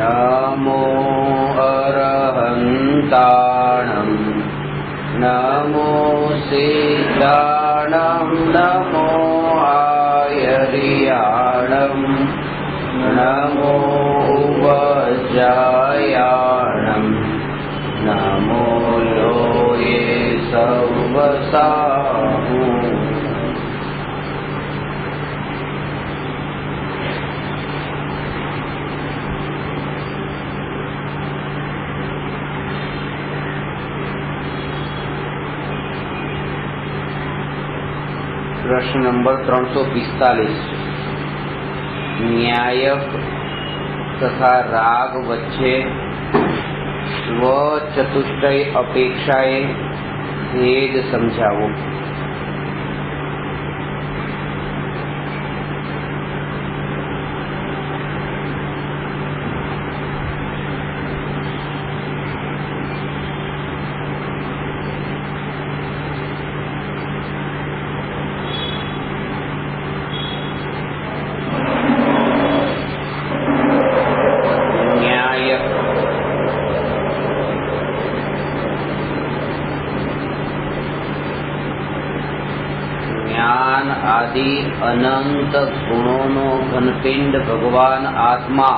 नमो अरहन्ताणं नमो सिद्धाणं नमो आयर्याणं नमो उपजायाणं नमो लोये सवसाहु। प्रश्न नंबर 345। न्यायक तथा राग वच्चे स्वचतुष्टय अपेक्षाए भेद समझावो। आदि अनंत गुणों घनपिंड भगवान आत्मा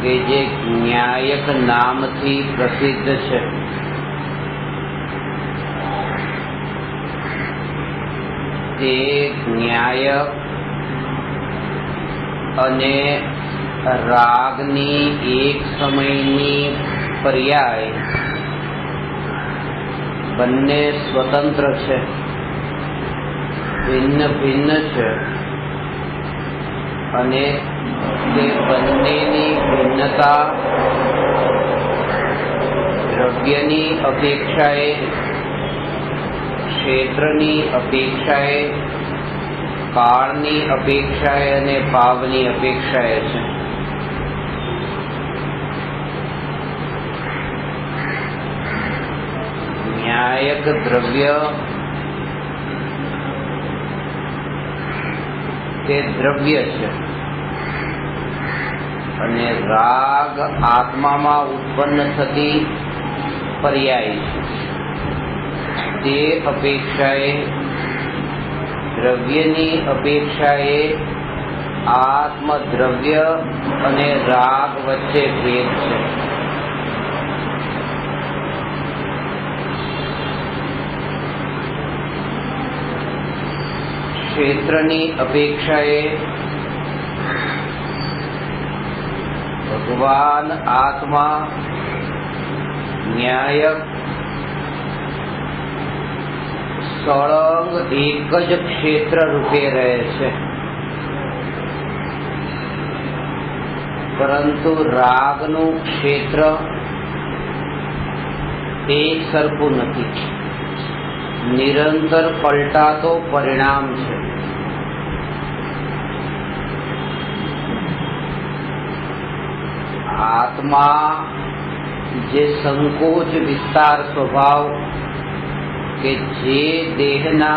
के जे न्यायक नाम थी प्रसिद्ध है, ते न्यायक अने रागनी एक समयनी पर्याय बन्ने स्वतंत्र है, भिन्न भिन्न है अने ते बन्नेनी भिन्नता द्रव्यनी अपेक्षाए, क्षेत्रनी अपेक्षाए, काळनी अपेक्षाए अने भावनी अपेक्षाए छे। न्यायक द्रव्य તે દ્રવ્ય છે અને રાગ આત્મામાં ઉત્પન્ન થતી પર્યાય છે। તે અપેક્ષાએ દ્રવ્યની અપેક્ષાએ આત્મદ્રવ્ય અને રાગ વચ્ચે ભેદ છે। क्षेत्रनी अपेक्षाए भगवान आत्मा न्यायक सळंग एक ज क्षेत्र रूपे रहे छे, परंतु रागनु क्षेत्र एक सरखू नथी, निरंतर पलटातो परिणाम है। आत्मा जे संकोच विस्तार स्वभाव के जे देहना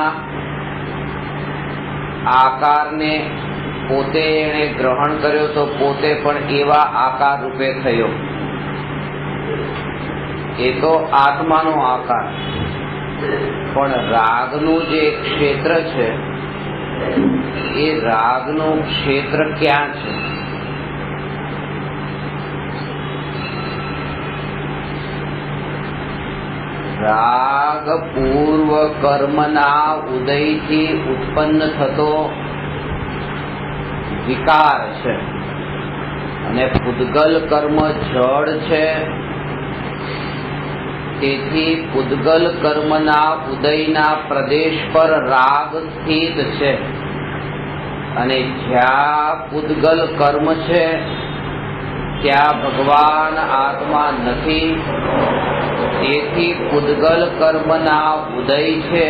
आकार ने पोते एणे ग्रहण कर्यो तो पोते पण एवा आकार रूपे थयो, ए तो आत्मानो आकार। पण रागनु जे क्षेत्र छे ए रागनु क्षेत्र क्या छे? राग पूर्व कर्मना उदय थी उत्पन्न थतो विकार छे अने पुद्गल कर्म जड़ छे, तेथी पुद्गल कर्मना उदयना प्रदेश पर राग स्थित छे अने ज्या पुद्गल कर्म छे त्या भगवान आत्मा नथी, तेथी पुद्गल कर्मना उदय छे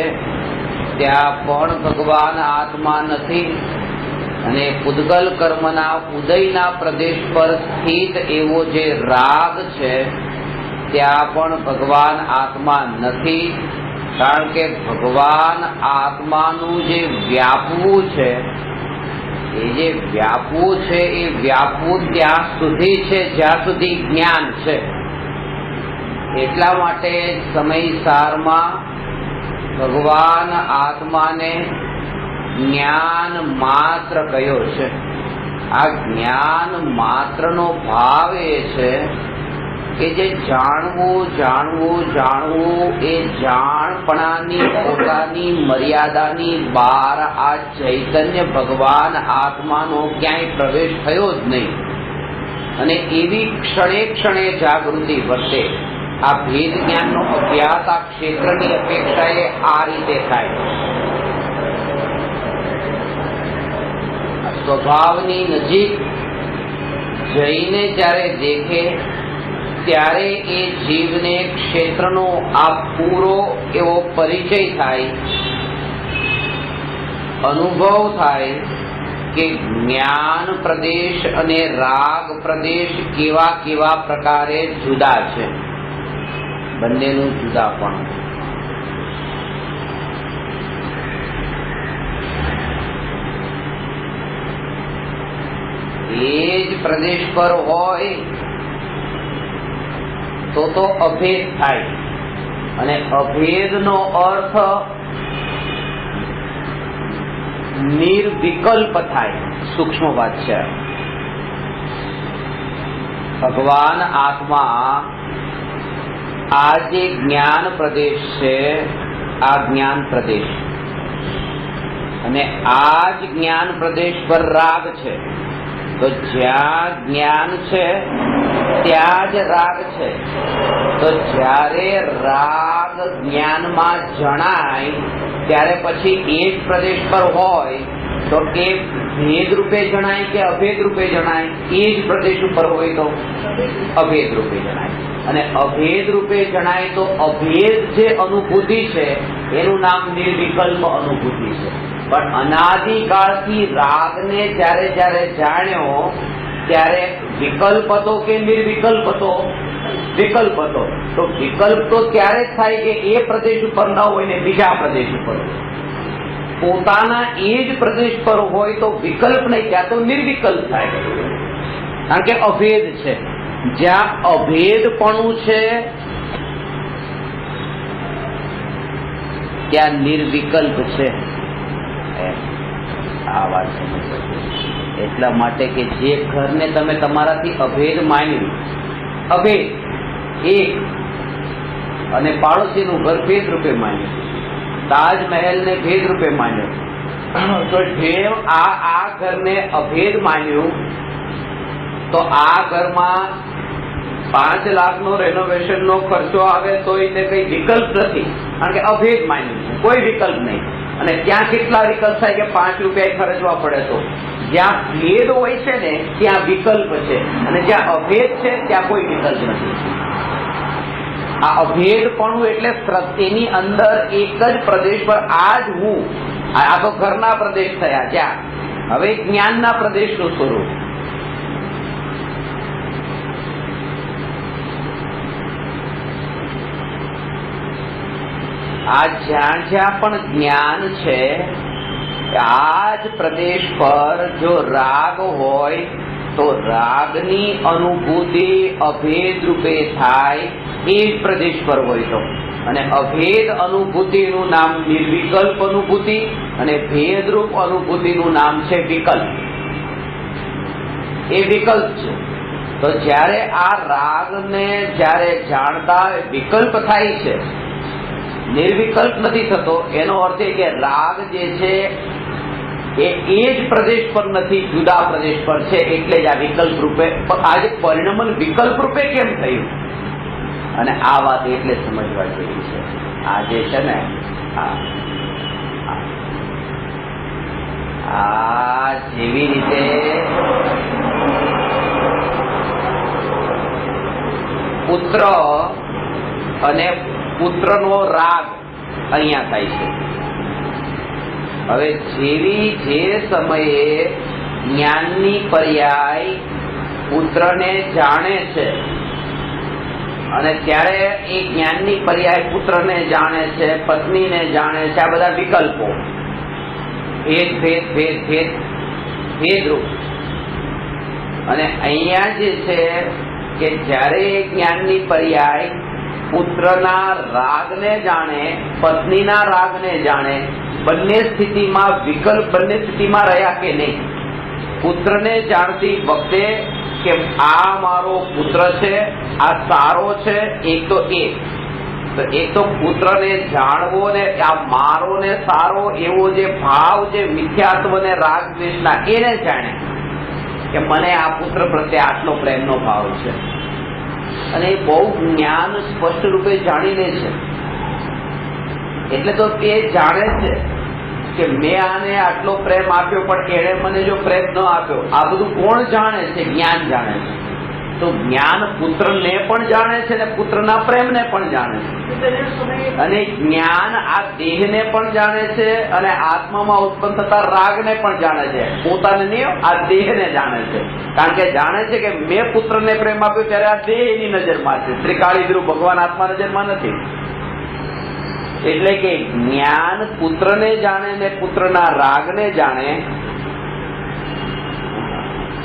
त्या पण भगवान आत्मा नथी अने पुद्गल कर्मना उदयना प्रदेश पर स्थित एवो जे राग छे त्या पण भगवान आत्मा नथी। कारण के भगवान आत्मानु जे व्यापवू छे એ જે વ્યાપવું છે એ વ્યાપવું ત્યાં સુધી છે જ્યાં સુધી જ્ઞાન છે. એટલા માટે સમયસારમાં ભગવાન આત્માને જ્ઞાન માત્ર કહ્યો છે. આ જ્ઞાન માત્રનો ભાવ એ છે કે જે જાણવું જાણવું જાણવું એ જાણપણાની પોતાની મર્યાદાની બહાર આ ચૈતન્ય ભગવાન આત્માનો ક્યાંય પ્રવેશ થયો જ નહીં. અને એવી ક્ષણે ક્ષણે જાગૃતિ વર્તે. આ ભેદ જ્ઞાનનો અભ્યાસ આ ક્ષેત્રની અપેક્ષાએ આ રીતે થાય. સ્વભાવની નજીક જઈને જ્યારે દેખે ત્યારે એ જીવને ક્ષેત્રનો આ પૂરો એવો પરિચય થાય, અનુભવ થાય કે જ્ઞાન પ્રદેશ અને રાગ પ્રદેશ કેવા કેવા પ્રકારે જુદા છે. બંનેનું જુદા પણ. એ જ પ્રદેશ પર હોય તો અભેદ થાય. અને અભેદનો અર્થ નિર્વિકલ્પ થાય. સૂક્ષ્મ વાત છે. ભગવાન આત્મા આ જે જ્ઞાન પ્રદેશ છે આ જ્ઞાન પ્રદેશ, અને આ જ જ્ઞાન પ્રદેશ પર રાગ છે. તો જ્યાં જ્ઞાન છે ત્યાં જ રાગ છે. તો જ્યારે રાગ જ્ઞાનમાં જણાય ત્યારે પછી એ જ પ્રદેશ પર હોય તો એ ભેદ રૂપે જણાય કે અભેદ રૂપે જણાય? એ જ પ્રદેશ ઉપર હોય તો અભેદ રૂપે જણાય. અને અભેદ રૂપે જણાય તો અભેદ જે અનુભૂતિ છે એનું નામ નિર્વિકલ્પ અનુભૂતિ છે. પણ અનાદિકાળથી રાગને જ્યારે જ્યારે જાણ્યો ત્યારે વિકલ્પ હતો કે નિર્વિકલ્પ હતો? વિકલ્પ હતો. તો વિકલ્પ તો ત્યારે જ થાય કે એ પ્રદેશ ઉપર ન હોય ને બીજા પ્રદેશ ઉપર હોય. પોતાના એ જ પ્રદેશ પર હોય તો વિકલ્પ નહીં, ત્યાં તો નિર્વિકલ્પ થાય. કારણ કે અભેદ છે. જ્યાં અભેદપણું છે ત્યાં નિર્વિકલ્પ છે. આ વાત સમજો. એટલા માટે કે જે ઘરને તમે તમારાથી અભેદ માન્યું, અભેદ એક, અને પાડોશીનું ઘર ભેદ રૂપે માન્યું, તાજમહેલ ને ભેદ રૂપે માન્યો, તો જેમ આ ઘરને અભેદ માન્યું તો આ ઘરમાં 5 લાખનો રેનોવેશનનો ખર્ચો આવે તો એને કઈ વિકલ્પ નથી, કારણ કે અભેદ માન્યું છે, કોઈ વિકલ્પ નહીં. અને ત્યાં કેટલા વિકલ્પ થાય કે 5 રૂપિયા ખર્ચવા પડે. તો જ્યાં ભેદ હોય છે ને ત્યાં વિકલ્પ છે, અને જ્યાં અભેદ છે ત્યાં કોઈ વિકલ્પ નથી. આ અભેદપણું એટલે એની અંદર એક જ પ્રદેશ પર આ જ હું, આ તો ઘરના પ્રદેશ થયા. જ્યાં હવે જ્ઞાનના પ્રદેશનું સ્વરૂપ. આ જ્યાં જ્યાં પણ જ્ઞાન છે આ જ પ્રદેશ પર જો રાગ હોય તો રાગની અનુભૂતિ અભેદ રૂપે થાય. એ જ પ્રદેશ પર હોય તો. અને અભેદ અનુભૂતિનું નામ નિર્વિકલ્પ અનુભૂતિ અને ભેદરૂપ અનુભૂતિનું નામ છે વિકલ્પ. એ વિકલ્પ છે. તો જ્યારે આ રાગને જ્યારે જાણતા વિકલ્પ થાય છે, નિર્વિકલ્પ નથી થતો, એનો અર્થ એ કે રાગ જે છે એ જ પ્રદેશ પર નથી, જુદા પ્રદેશ પર છે. એટલે જ આ વિકલ્પ રૂપે, આજે પરિણમન વિકલ્પ રૂપે કેમ થયું? અને આ વાત એટલે સમજવા જેવી છે. આ જે છે ને આ જેવી રીતે પુત્ર અને પુત્રનો રાગ અહીંયા થાય છે. હવે જેવી જે સમયે જ્ઞાનની પર્યાય પુત્રને જાણે છે અને ત્યારે એ જ્ઞાનની પર્યાય પુત્રને જાણે છે, પત્નીને જાણે છે, આ બધા વિકલ્પો ભેદ ભેદ ભેદ ભેદ ભેદરૂપ. અને અહીંયા જે છે કે જ્યારે જ્ઞાનની પર્યાય પુત્રના રાગને જાણે, પત્નીના રાગને જાણે, બંને સ્થિતિમાં વિકલ્પ, બંને સ્થિતિમાં રહ્યા કે નહીં. પુત્રને જાણતી વખતે કે આ મારો પુત્ર છે, આ સારો છે, એક તો પુત્રને જાણવો ને આ મારો ને સારો એવો જે ભાવ, જે મિથ્યાત્વ ને રાગ દ્વેષના, એને જાણે કે મને આ પુત્ર પ્રત્યે આટલો પ્રેમનો ભાવ છે. અને એ બહુ જ્ઞાન સ્પષ્ટ રૂપે જાણી લે છે. એટલે તો તે જાણે છે કે મેં આને આટલો પ્રેમ આપ્યો પણ એણે મને જો પ્રેમ ન આપ્યો. આ બધું કોણ જાણે છે? જ્ઞાન જાણે છે. તો જ્ઞાન પુત્રને પણ જાણે છે ને પુત્રના પ્રેમને પણ જાણે છે. અને જ્ઞાન આ દેહને પણ જાણે છે અને આત્મામાં ઉત્પન્ન થતા રાગને પણ જાણે છે. પોતાને નહીં, આ દેહને જાણે છે. કારણ કે જાણે છે કે મેં પુત્રને પ્રેમ આપ્યો ત્યારે આ દેહ એની નજરમાં છે, ત્રિકાળી ધ્રુવ ભગવાન આત્મા નજરમાં નથી. એટલે કે જ્ઞાન પુત્રને જાણે ને પુત્રના રાગને જાણે.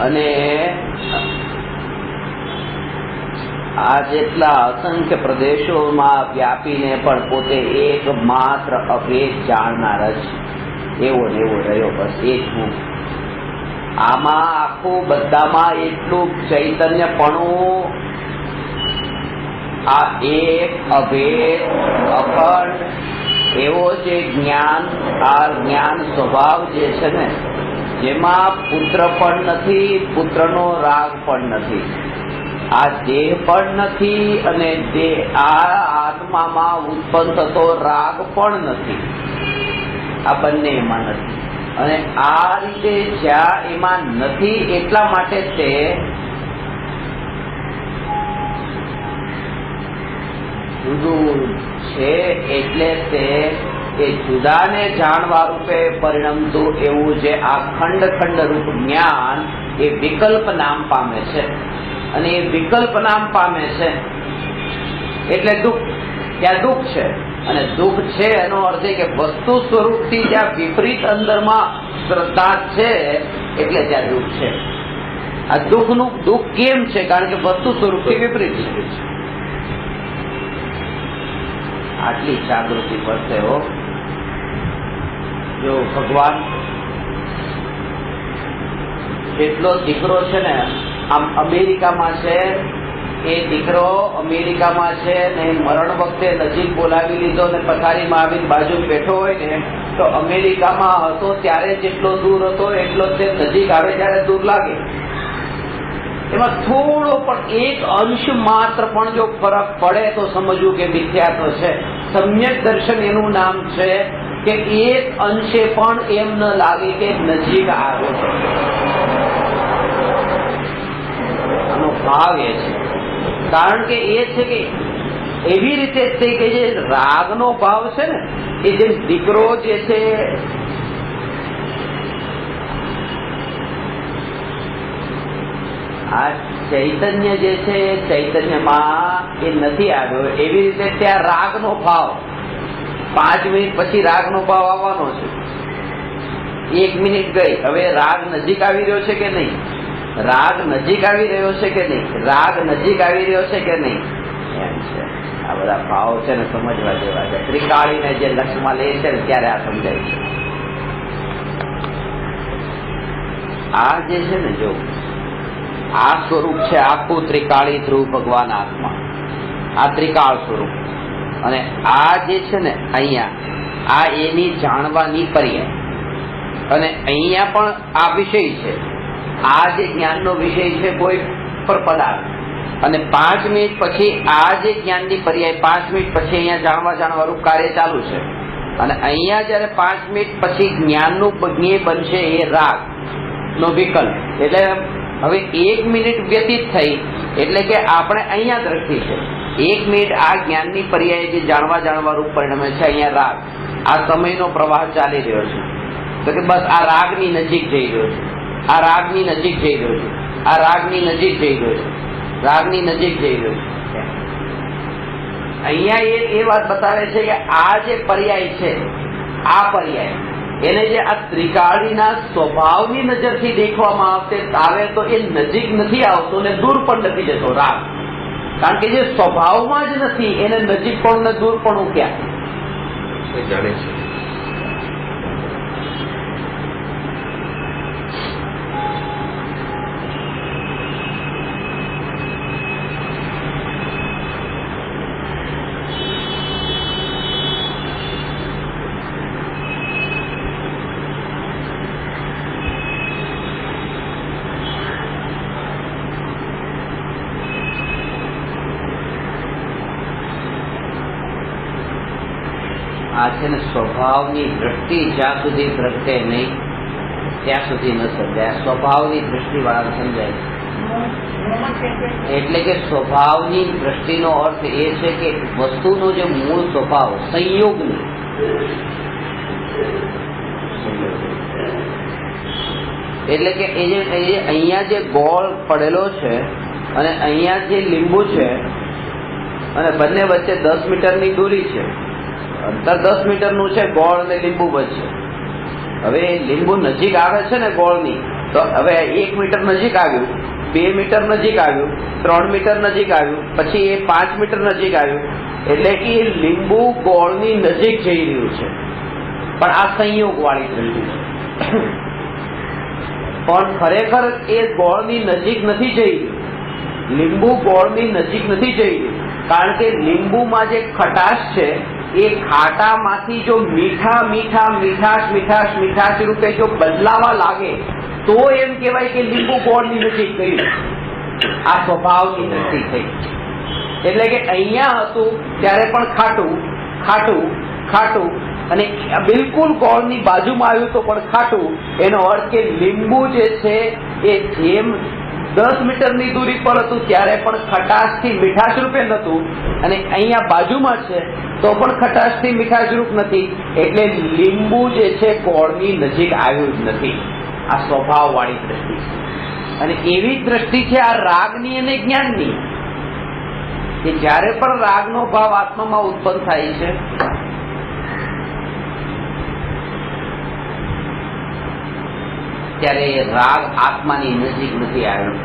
અને આ જેટલા અસંખ્ય પ્રદેશોમાં વ્યાપીને પણ પોતે એકમાત્ર અભેદ જાણનાર જ એવો ને એવો રહ્યો. બસ એ જ હું. આમાં આખું બધામાં એટલું ચૈતન્યપણું, આ એક અભેદ અખંડ એવો જે જ્ઞાન, આ જ્ઞાન સ્વભાવ જે છે ને, જેમાં પુત્ર પણ નથી, પુત્રનો રાગ પણ નથી, આ દેહ પણ નથી અને આ આત્મામાં ઉત્પન્ન થતો રાગ પણ નથી. આ બંને એમાં નથી. અને આ રીતે જ્યાં એમાં નથી એટલા માટે તે જુદું છે. એટલે તે એ જુદાને જાણવા રૂપે પરિણમતું એવું જે આ ખંડ ખંડ રૂપ જ્ઞાન એ વિકલ્પ નામ પામે છે. અને એ વિકલ્પ નામ પામે છે એટલે દુઃખ. ત્યાં દુઃખ છે. અને દુઃખ છે એનો અર્થ એ કે વસ્તુ સ્વરૂપથી જ્યાં વિપરીત અંદરમાં શ્રદ્ધા છે એટલે ત્યાં દુઃખ છે. આ દુઃખનું દુઃખ કેમ છે? કારણ કે વસ્તુ સ્વરૂપથી વિપરીત છે. આટલી જાગૃતિ પડશે હો. જો ભગવાન જેટલો દીકરો છે ને, આમ અમેરિકામાં છે, એ દીકરો અમેરિકામાં છે ને મરણ વખતે નજીક બોલાવી લીધો ને પથારીમાં આવીને બાજુ બેઠો હોય ને, તો અમેરિકામાં હતો ત્યારે જેટલો દૂર હતો એટલો જ નજીક આવે ત્યારે દૂર લાગે. એમાં થોડો પણ એક અંશ માત્ર પણ જો ફરક પડે તો સમજવું કે મિથ્યાત્વ છે. સમ્યક દર્શન એનું નામ છે કે એક અંશે પણ એમ ન લાગે કે નજીક આવે છે. આનો ભાવ એ છે. કારણ કે એ છે કે એવી રીતે છે કે જે રાગનો ભાવ છે ને, એ જેમ દીકરો જે છે આ ચૈતન્ય જે છે એ ચૈતન્યમાં એ નથી આવ્યો. એવી રીતે ત્યાં રાગનો ભાવ 5 મિનિટ પછી રાગનો ભાવ આવવાનો છે. 1 મિનિટ ગઈ, હવે રાગ નજીક આવી રહ્યો છે કે નહીં? રાગ નજીક આવી રહ્યો છે કે નહીં? રાગ નજીક આવી રહ્યો છે કે નહીં? એમ છે. આ બધા ભાવ છે ને સમજવા જેવા છે. ત્રિકાળીને જે લક્ષમાં લે છે ને ત્યારે આ સમજાય છે. આ જે છે ને, જો આ સ્વરૂપ છે આખું ત્રિકાળી ધ્રુવ ભગવાન આત્મા, આ ત્રિકાળ સ્વરૂપ. અને આ જે છે ને અહીંયા, આ એની જાણવાની પર્યાય. અને અહીંયા પણ આ વિષય છે. આ જે જ્ઞાનનો વિષય છે કોઈ પર પદાર્થ. અને 5 મિનિટ પછી આ જે જ્ઞાનની પર્યાય, 5 મિનિટ પછી અહીંયા જાણવાનું કાર્ય ચાલુ છે. અને અહીંયા જયારે 5 મિનિટ પછી જ્ઞાનનું જ્ઞેય બનશે એ રાગ નો વિકલ્પ. એટલે હવે 1 મિનિટ વ્યતીત થઈ એટલે કે આપણે અહીંયા દ્રષ્ટિ છે. 1 મિનિટ આ જ્ઞાનની પર્યાય જે જાણવા રૂપ પરિણમે છે, અહીંયા રાગ. આ સમયનો પ્રવાહ ચાલી રહ્યો છે. તો કે બસ આ રાગની નજીક જઈ રહ્યો છે, આ રાગની નજીક જઈ રહ્યો છે, આ રાગની નજીક જઈ રહ્યો છે, રાગની નજીક જઈ રહ્યો છે. અહીંયા એ વાત બતાવે છે કે આ જે પર્યાય છે, આ પર્યાય એને જે આ ત્રિકાળીના સ્વભાવની નજરથી દેખવામાં આવે તો એ નજીક નથી આવતો ને દૂર પણ નથી જતો રાગ, કારણ કે જે સ્વભાવમાં જ નથી એને નજીક પણ ને દૂર પણ ક્યાં જાણે છે. આ છે ને સ્વભાવની દ્રષ્ટિ જ્યાં સુધી પ્રગટે નહીં ત્યાં સુધી ન સમજાય. સ્વભાવની દ્રષ્ટિ વાળા સમજાય એટલે કે સ્વભાવની દ્રષ્ટિનો અર્થ એ છે કે વસ્તુનો જે મૂળ સ્વભાવ સંયોગની, એટલે કે એ જે અહીંયા જે ગોળ પડેલો છે અને અહીંયા જે લીંબુ છે અને બંને વચ્ચે 10 મીટરની દૂરી છે, અંતર 10 મીટરનું છે ગોળ અને લીંબુ વચ્ચે. હવે લીંબુ નજીક આવે છે ને ગોળની, તો હવે 1 મીટર નજીક આવ્યું, 2 મીટર નજીક આવ્યું, 3 મીટર નજીક આવ્યું, પછી એ 5 મીટર નજીક આવ્યું, એટલે કે લીંબુ ગોળની નજીક જઈ રહ્યું છે. પણ આ સંયોગ વાળી દ્રષ્ટિ છે. પણ ખરેખર એ ગોળની નજીક નથી જઈ રહ્યું, લીંબુ ગોળની નજીક નથી જઈ રહ્યું, કારણ કે લીંબુમાં જે ખટાશ છે એ ખાટામાંથી જો મીઠાશ રૂપે જો બદલાવા લાગે તો એમ કહેવાય કે લીંબુ ગોળની નજીક ગયું. આ સ્વભાવની દ્રષ્ટિ થઈ. એટલે કે અહીંયા હતું ત્યારે પણ ખાટું ખાટું ખાટું અને બિલકુલ ગોળની બાજુમાં આવ્યું તો પણ ખાટું. એનો અર્થ કે લીંબુ જે છે એ જેમ 10 મીટરની દૂરી પર હતું ત્યારે પણ ખટાશથી મીઠાશ રૂપે નહોતું, અને અહીંયા બાજુમાં છે તો પણ ખટાશથી મીઠાશ રૂપ નથી. એટલે લીંબુ જે છે ગોળની નજીક આવ્યું જ નથી. આ સ્વભાવ વાળી દ્રષ્ટિ છે. અને એવી દ્રષ્ટિ છે આ રાગની અને જ્ઞાનની, કે જ્યારે પણ રાગનો ભાવ આત્મામાં ઉત્પન્ન થાય છે ત્યારે એ રાગ આત્માની નજીક નથી આવ્યો.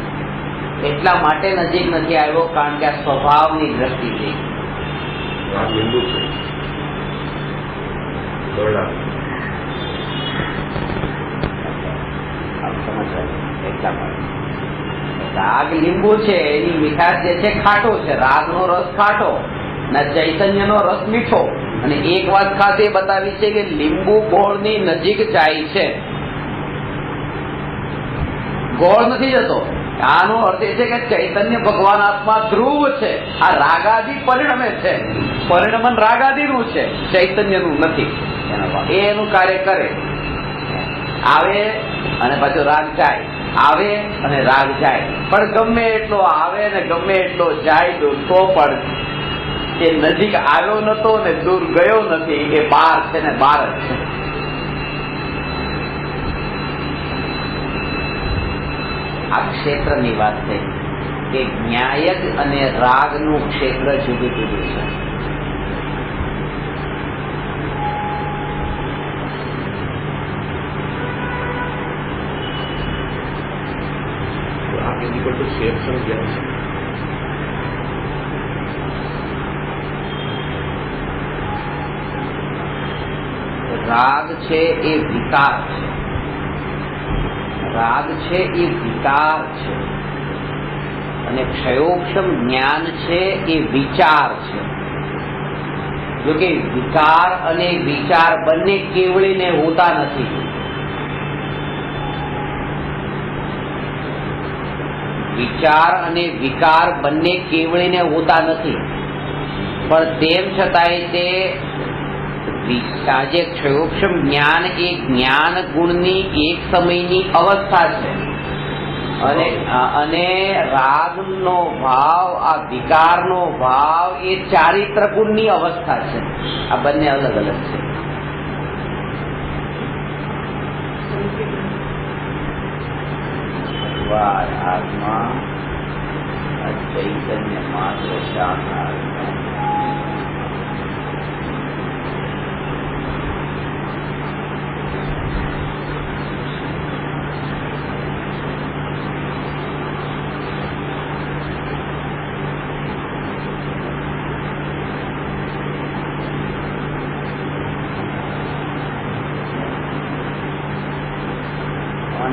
એટલા માટે નજીક નથી આવ્યો કારણ કે આ સ્વભાવની દ્રષ્ટિ થઈ. લીંબુ છે રાગ લીંબુ છે, એની મીઠાશ જે છે ખાટો છે, રાગનો રસ ખાટો અને ચૈતન્યનો રસ મીઠો. અને એક વાત ખાસ એ બતાવી છે કે લીંબુ ગોળની નજીક જાય છે, ગોળ નથી જતો. આનો અર્થ એ છે કે ચૈતન્ય ભગવાન આત્મા ધ્રુવ છે. આ રાગાદી પરિણમે છે, પરિણમન રાગાદીનું છે, ચૈતન્યનું નથી. એ એનું કાર્ય કરે, આવે અને પાછો રાગ જાય, આવે અને રાગ જાય. પણ ગમે એટલો આવે ને ગમે એટલો જાય તો પણ એ નજીક આવ્યો નતો ને દૂર ગયો નથી. એ બહાર છે ને બહાર જ છે. આ ક્ષેત્રની વાત થઈ કે ન્યાયક અને રાગનું ક્ષેત્ર જુદું જુદું છે. રાગ ઇક્વલ ટુ સેફ સમજ્યા છે. રાગ છે એ વિકાર છે, રાગ છે એ વિકાર છે, અને ક્ષયોક્ષમ જ્ઞાન છે એ વિચાર છે. જોકે વિકાર અને વિચાર બંને કેવળીને હોતા નથી. વિચાર અને વિકાર બંને કેવળીને હોતા નથી, પણ તેમ છતાંય તે આજે ક્ષયોક્ષમ જ્ઞાન એ જ્ઞાન ગુણની એક સમયની અવસ્થા છે, અને રાગનો ભાવ, આ વિકારનો ભાવ એ ચારિત્ર ગુણની અવસ્થા છે. આ બંને અલગ અલગ છે. આત્મા ચૈતન્ય માત્ર શાખા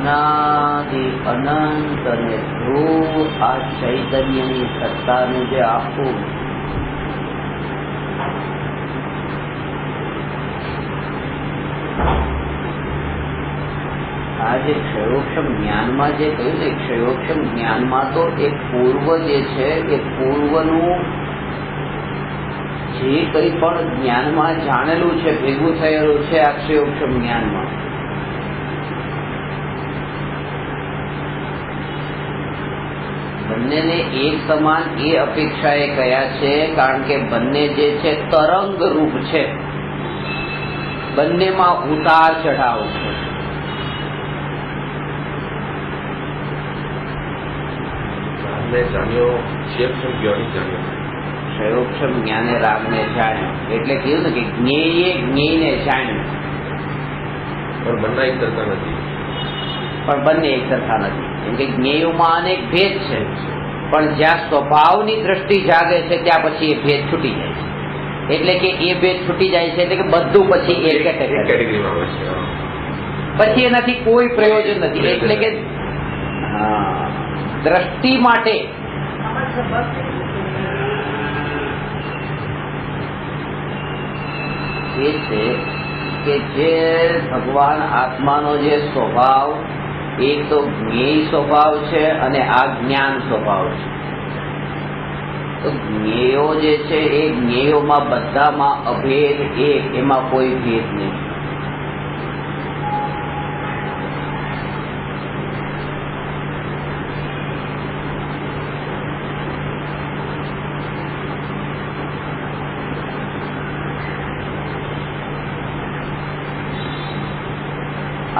અનાદિ અનંત અને ધ્રુવ આ ચૈતન્યની સત્તાનું જે આખું આ જે ક્ષયોક્ષમ જ્ઞાનમાં જે કહ્યું ને, ક્ષયોક્ષમ જ્ઞાનમાં તો એક પૂર્વ જે છે એ પૂર્વનું જે કંઈ પણ જ્ઞાનમાં જાણેલું છે, ભેગું થયેલું છે આ ક્ષયોક્ષમ જ્ઞાનમાં, બંનેને એક સમાન એ અપેક્ષાએ કયા છે, કારણ કે બંને જે છે તરંગ રૂપ છે, બંનેમાં ઉતાર ચઢાવ છે. જાણ્યો ક્ષયોક્ષમ જ્ઞાની જાણ્યો, ક્ષયોક્ષમ જ્ઞાને રાગને જાણ્યો, એટલે કહ્યું ને કે જ્ઞેયે જ્ઞેયને જાણ્યું, પણ બંને એક સરખા નથી. પણ બંને એક સરખા નથી, કેમ કે જ્ઞેયોમાં અનેક ભેદ છે, પણ જ્યાં સ્વભાવની દ્રષ્ટિ જાગે છે ત્યાં પછી એ ભેદ છૂટી જાય છે. એટલે કે એ ભેદ છૂટી જાય છે એટલે કે બધું પછી એક કેટેગરીમાં આવે છે. પછી એનાથી કોઈ પ્રયોજન નથી. એટલે કે હા, દ્રષ્ટિ માટે એ છે કે જે ભગવાન આત્માનો જે સ્વભાવ, એક તો જ્ઞેય સ્વભાવ છે અને આ જ્ઞાન સ્વભાવ છે. તો જ્ઞેયો જે છે એ જ્ઞેયોમાં બધામાં અભેદ એક, એમાં કોઈ ભેદ નહીં.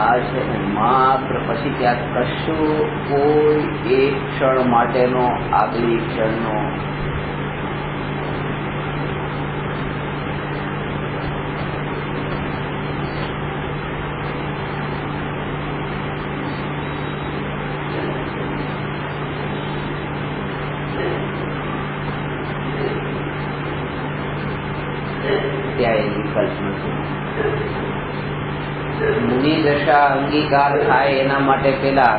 આ છે માત્ર પછી ત્યાં કશું કોઈ એક ક્ષણ માટેનો આગલી ક્ષણનો ત્યાં એ વિકલ્પ નથી. મુનિ દશા અંગીકાર થાય એના માટે પેલા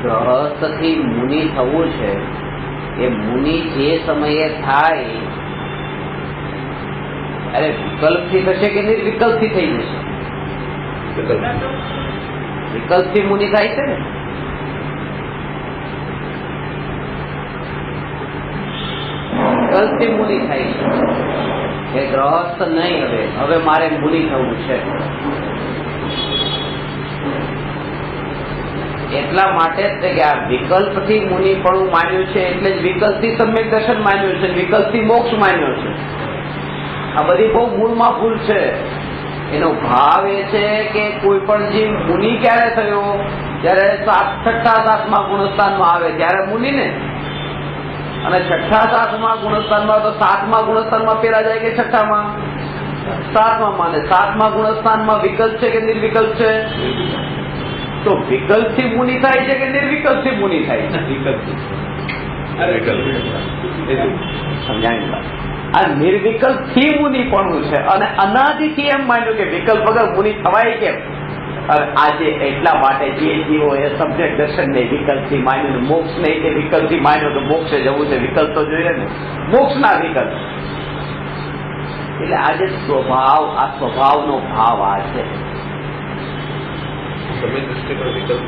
ગ્રહસ્થથી મુનિ થવું છે. એ મુનિ જે સમયે થાય, અરે વિકલ્પથી થશે કે નિર્વિકલ્પથી થઈ જશે? વિકલ્પથી મુનિ થાય છે ને. વિકલ્પથી મુનિ થાય છે. એ ગ્રહસ્થ નહીં, હવે મારે મુનિ થવું છે. એટલા માટે જ કે આ વિકલ્પથી મુનિ પણ માન્યું છે, એટલે જ વિકલ્પથી સમ્યક દર્શન માન્યું છે, વિકલ્પથી મોક્ષ માન્યો છે. આ બધી બહુ મૂળમાં ભૂલ છે. એનો ભાવ એ છે કે કોઈ પણ જીવ મુનિ ક્યારે થયો? જયારે છઠ્ઠા સાતમા ગુણસ્થાનમાં આવે ત્યારે મુનિ ને, અને છઠ્ઠા સાતમા ગુણસ્થાનમાં તો સાતમા ગુણસ્થાનમાં પેલા જાય કે છઠ્ઠામાં? સાતમા માને. સાતમા ગુણસ્થાનમાં વિકલ્પ છે કે નિર્વિકલ્પ છે? તો વિકલ્પ થી મુનિ થાય છે કે નિર્વિકલ્પ થી મુનિ થાય છે? સમજાય? આ નિર્વિકલ્પ થી મુનિ પણ છે, અને અનાદિથી એમ માન્યું કે વિકલ્પ વગર મુનિ થવાય કેમ? આજે એટલા માટે જે જીવો એ સબ્જેક્ટ દર્શન ને વિકલ્પ થી માન્યું, મોક્ષ નહીં કે વિકલ્પ થી માન્યો તો મોક્ષે જવું છે, વિકલ્પ તો જોઈએ ને, મોક્ષ ના વિકલ્પ. એટલે આજે સ્વભાવ, આ સ્વભાવનો ભાવ આ છે. સમય દૃષ્ટિ પર વિકલ્પ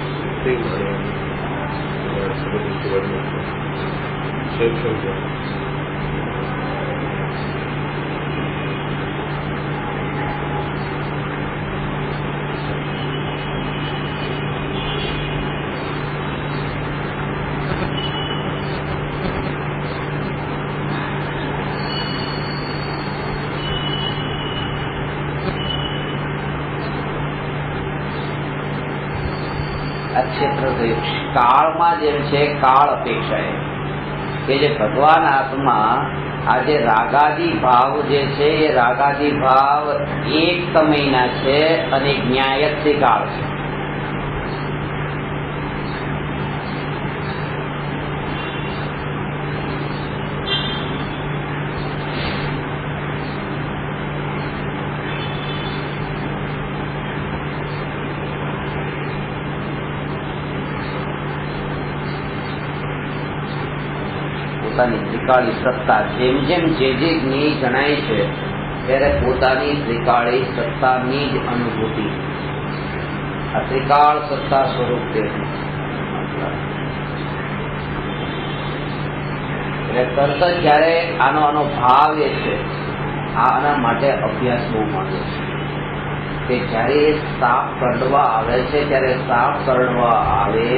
કાળમાં જેમ છે, કાળ અપેક્ષાએ કે જે ભગવાન આત્મા આજે રાગાદી ભાવ જે છે એ રાગાદી ભાવ એક સમયના છે અને જ્ઞાયક્ષી કાળ છે. પોતાની ત્રિકાળી સત્તા, જેમ જેમ જે જ્ઞેય જણાય છે ત્યારે પોતાની ત્રિકાળી સત્તાની જ અનુભૂતિ, આ ત્રિકાળ સત્તા સ્વરૂપ તે એટલે તરત જ જયારે આનો ભાવ એ છે, આના માટે અભ્યાસ બહુ માંગે છે કે જયારે સાપ કરડવા આવે છે ત્યારે સાપ કરડવા આવે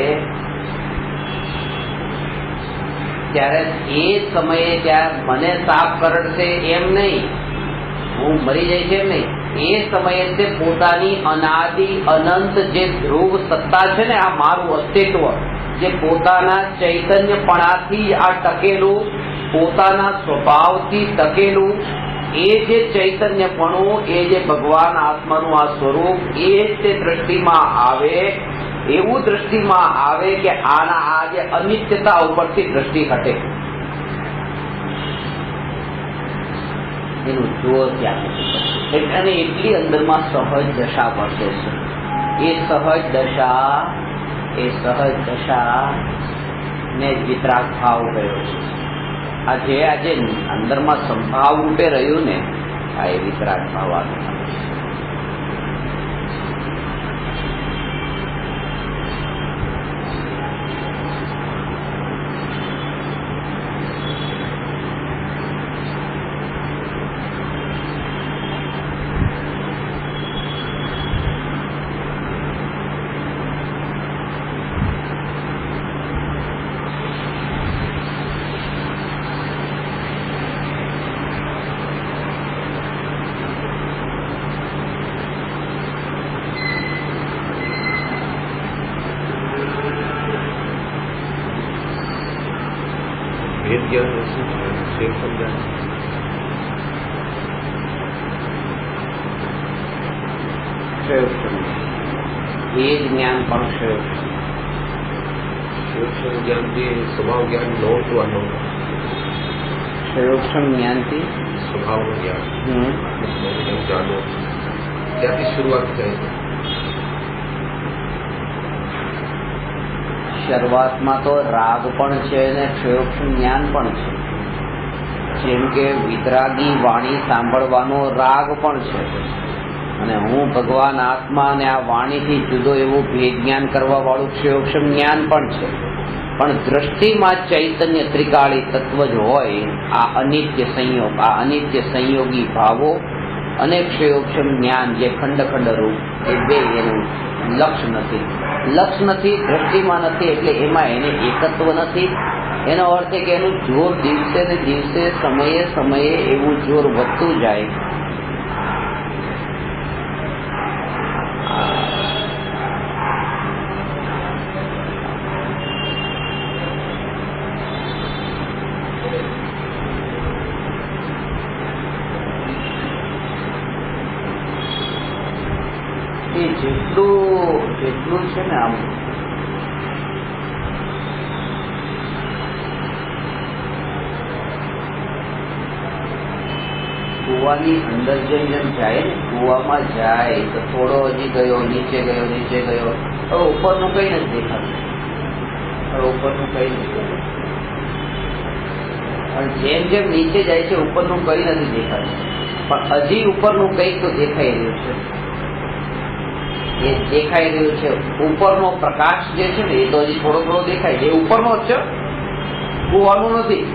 ત્યારે એ સમયે ત્યાં મને સાપ કરડશે એમ નહીં, હું મરી જાય છે એમ નહીં, એ સમયે તે પોતાની અનાદિ અનંત જે ધ્રુવ સત્તા છે ને, આ મારું અસ્તિત્વ જે પોતાના ચૈતન્યપણાથી આ ટકેલું, પોતાના સ્વભાવથી ટકેલું, એ જે ચૈતન્યપણું, એ જે ભગવાન આત્માનું આ સ્વરૂપ, એ જ તે દ્રષ્ટિમાં આવે, એવું દ્રષ્ટિમાં આવે કે આના આ જે અનિત્યતા ઉપરથી દ્રષ્ટિ હટે, એનું જોર ત્યાં અને એટલી અંદરમાં સહજ દશા વર્તે છે. એ સહજ દશા ને વિતરાગ ભાવ ગયો છે. આજે અંદરમાં સંભાવ રૂપે રહ્યું ને, આ એ વિતરાગ ભાવ આવ્યો. भेद ज्ञान શું છે? શેખ સમજાય. એ જ્ઞાન પણ શેક્ષણ જ્ઞાનથી સ્વભાવ જ્ઞાન નોંધવાનું, શયોક્ષમ જ્ઞાનથી સ્વભાવનું જ્ઞાન જાણો, ત્યાંથી શરૂઆત થાય છે. શરૂઆતમાં તો રાગ પણ છે અને ક્ષયોક્ષમ જ્ઞાન પણ છે. જેમ કે વિતરાગી વાણી સાંભળવાનો રાગ પણ છે, અને હું ભગવાન આત્મા અને આ વાણીથી જુદો એવું ભેદ જ્ઞાન કરવા વાળું ક્ષયોક્ષમ જ્ઞાન પણ છે. પણ દ્રષ્ટિમાં ચૈતન્ય ત્રિકાળી તત્વ જ હોય, આ અનિત્ય સંયોગ, આ અનિત્ય સંયોગી ભાવો અને ક્ષયોક્ષમ જ્ઞાન જે ખંડ ખંડ રૂપ, એ બે એનું લક્ષ નથી. દ્રષ્ટિમાં નથી, એટલે એમાં એને એકત્વ નથી. એનો અર્થ કે એનું જોર દિવસે ને દિવસે, સમયે સમયે એવું જોર વધતું જાય. એ જેટલું છે ને, આમ કુવાની અંદર જેમ જાય ને, કુવામાં જાય તો થોડો હજી ગયો, નીચે ગયો, હવે ઉપરનું કઈ નથી દેખાતું, અને જેમ નીચે જાય છે ઉપરનું કઈ નથી દેખાતું, પણ હજી ઉપરનું કઈક તો દેખાઈ રહ્યું છે. એ દેખાઈ રહ્યું છે ઉપરનો પ્રકાશ જે છે ને, એ તો હજી થોડો થોડો દેખાય છે, એ ઉપરનો જ છે, કુવાનું નથી.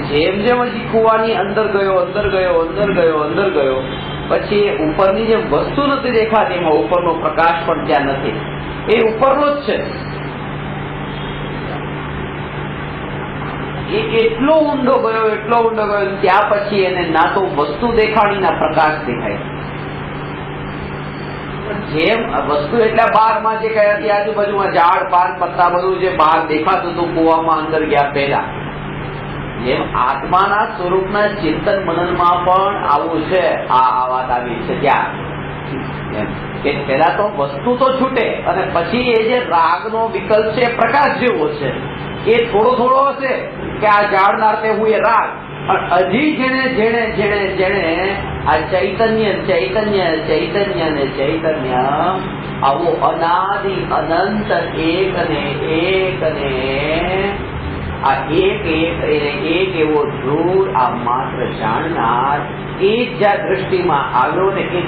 જેમ હજી કુવાની અંદર ગયો, પછી એ ઉપરની જે વસ્તુ નથી દેખાતી, એમાં ઉપરનો પ્રકાશ પણ ત્યાં નથી, એ ઉપરનો જ છે. એ એટલો ઊંડો ગયો, ત્યાં પછી એને ના તો વસ્તુ દેખાણી, ના પ્રકાશ દેખાય. જેમ વસ્તુ એટલા બહારમાં જે કઈ હતી, આજુબાજુમાં ઝાડ પાન પત્તા બધું જે બહાર દેખાતું હતું કુવામાં અંદર ગયા પહેલા, જેમ આત્માના સ્વરૂપના ચિંતન મનનમાં પણ આવું છે. આ વાત આવી છે ત્યાં કે પેલા તો વસ્તુ તો છૂટે, અને પછી એ જે રાગનો વિકલ્પ છે પ્રકાશ જેવો છે, એ થોડો થોડો હશે કે આ ઝાડનાર તે હું એ રાગ, પણ હજી જેણે આ ચૈતન્ય આવો અનાદિ અનંત એક ને આ એક એવો ધ્રુવ, આ માત્ર જાણનાર, એ જ્યાં દ્રષ્ટિમાં આવ્યો ને એ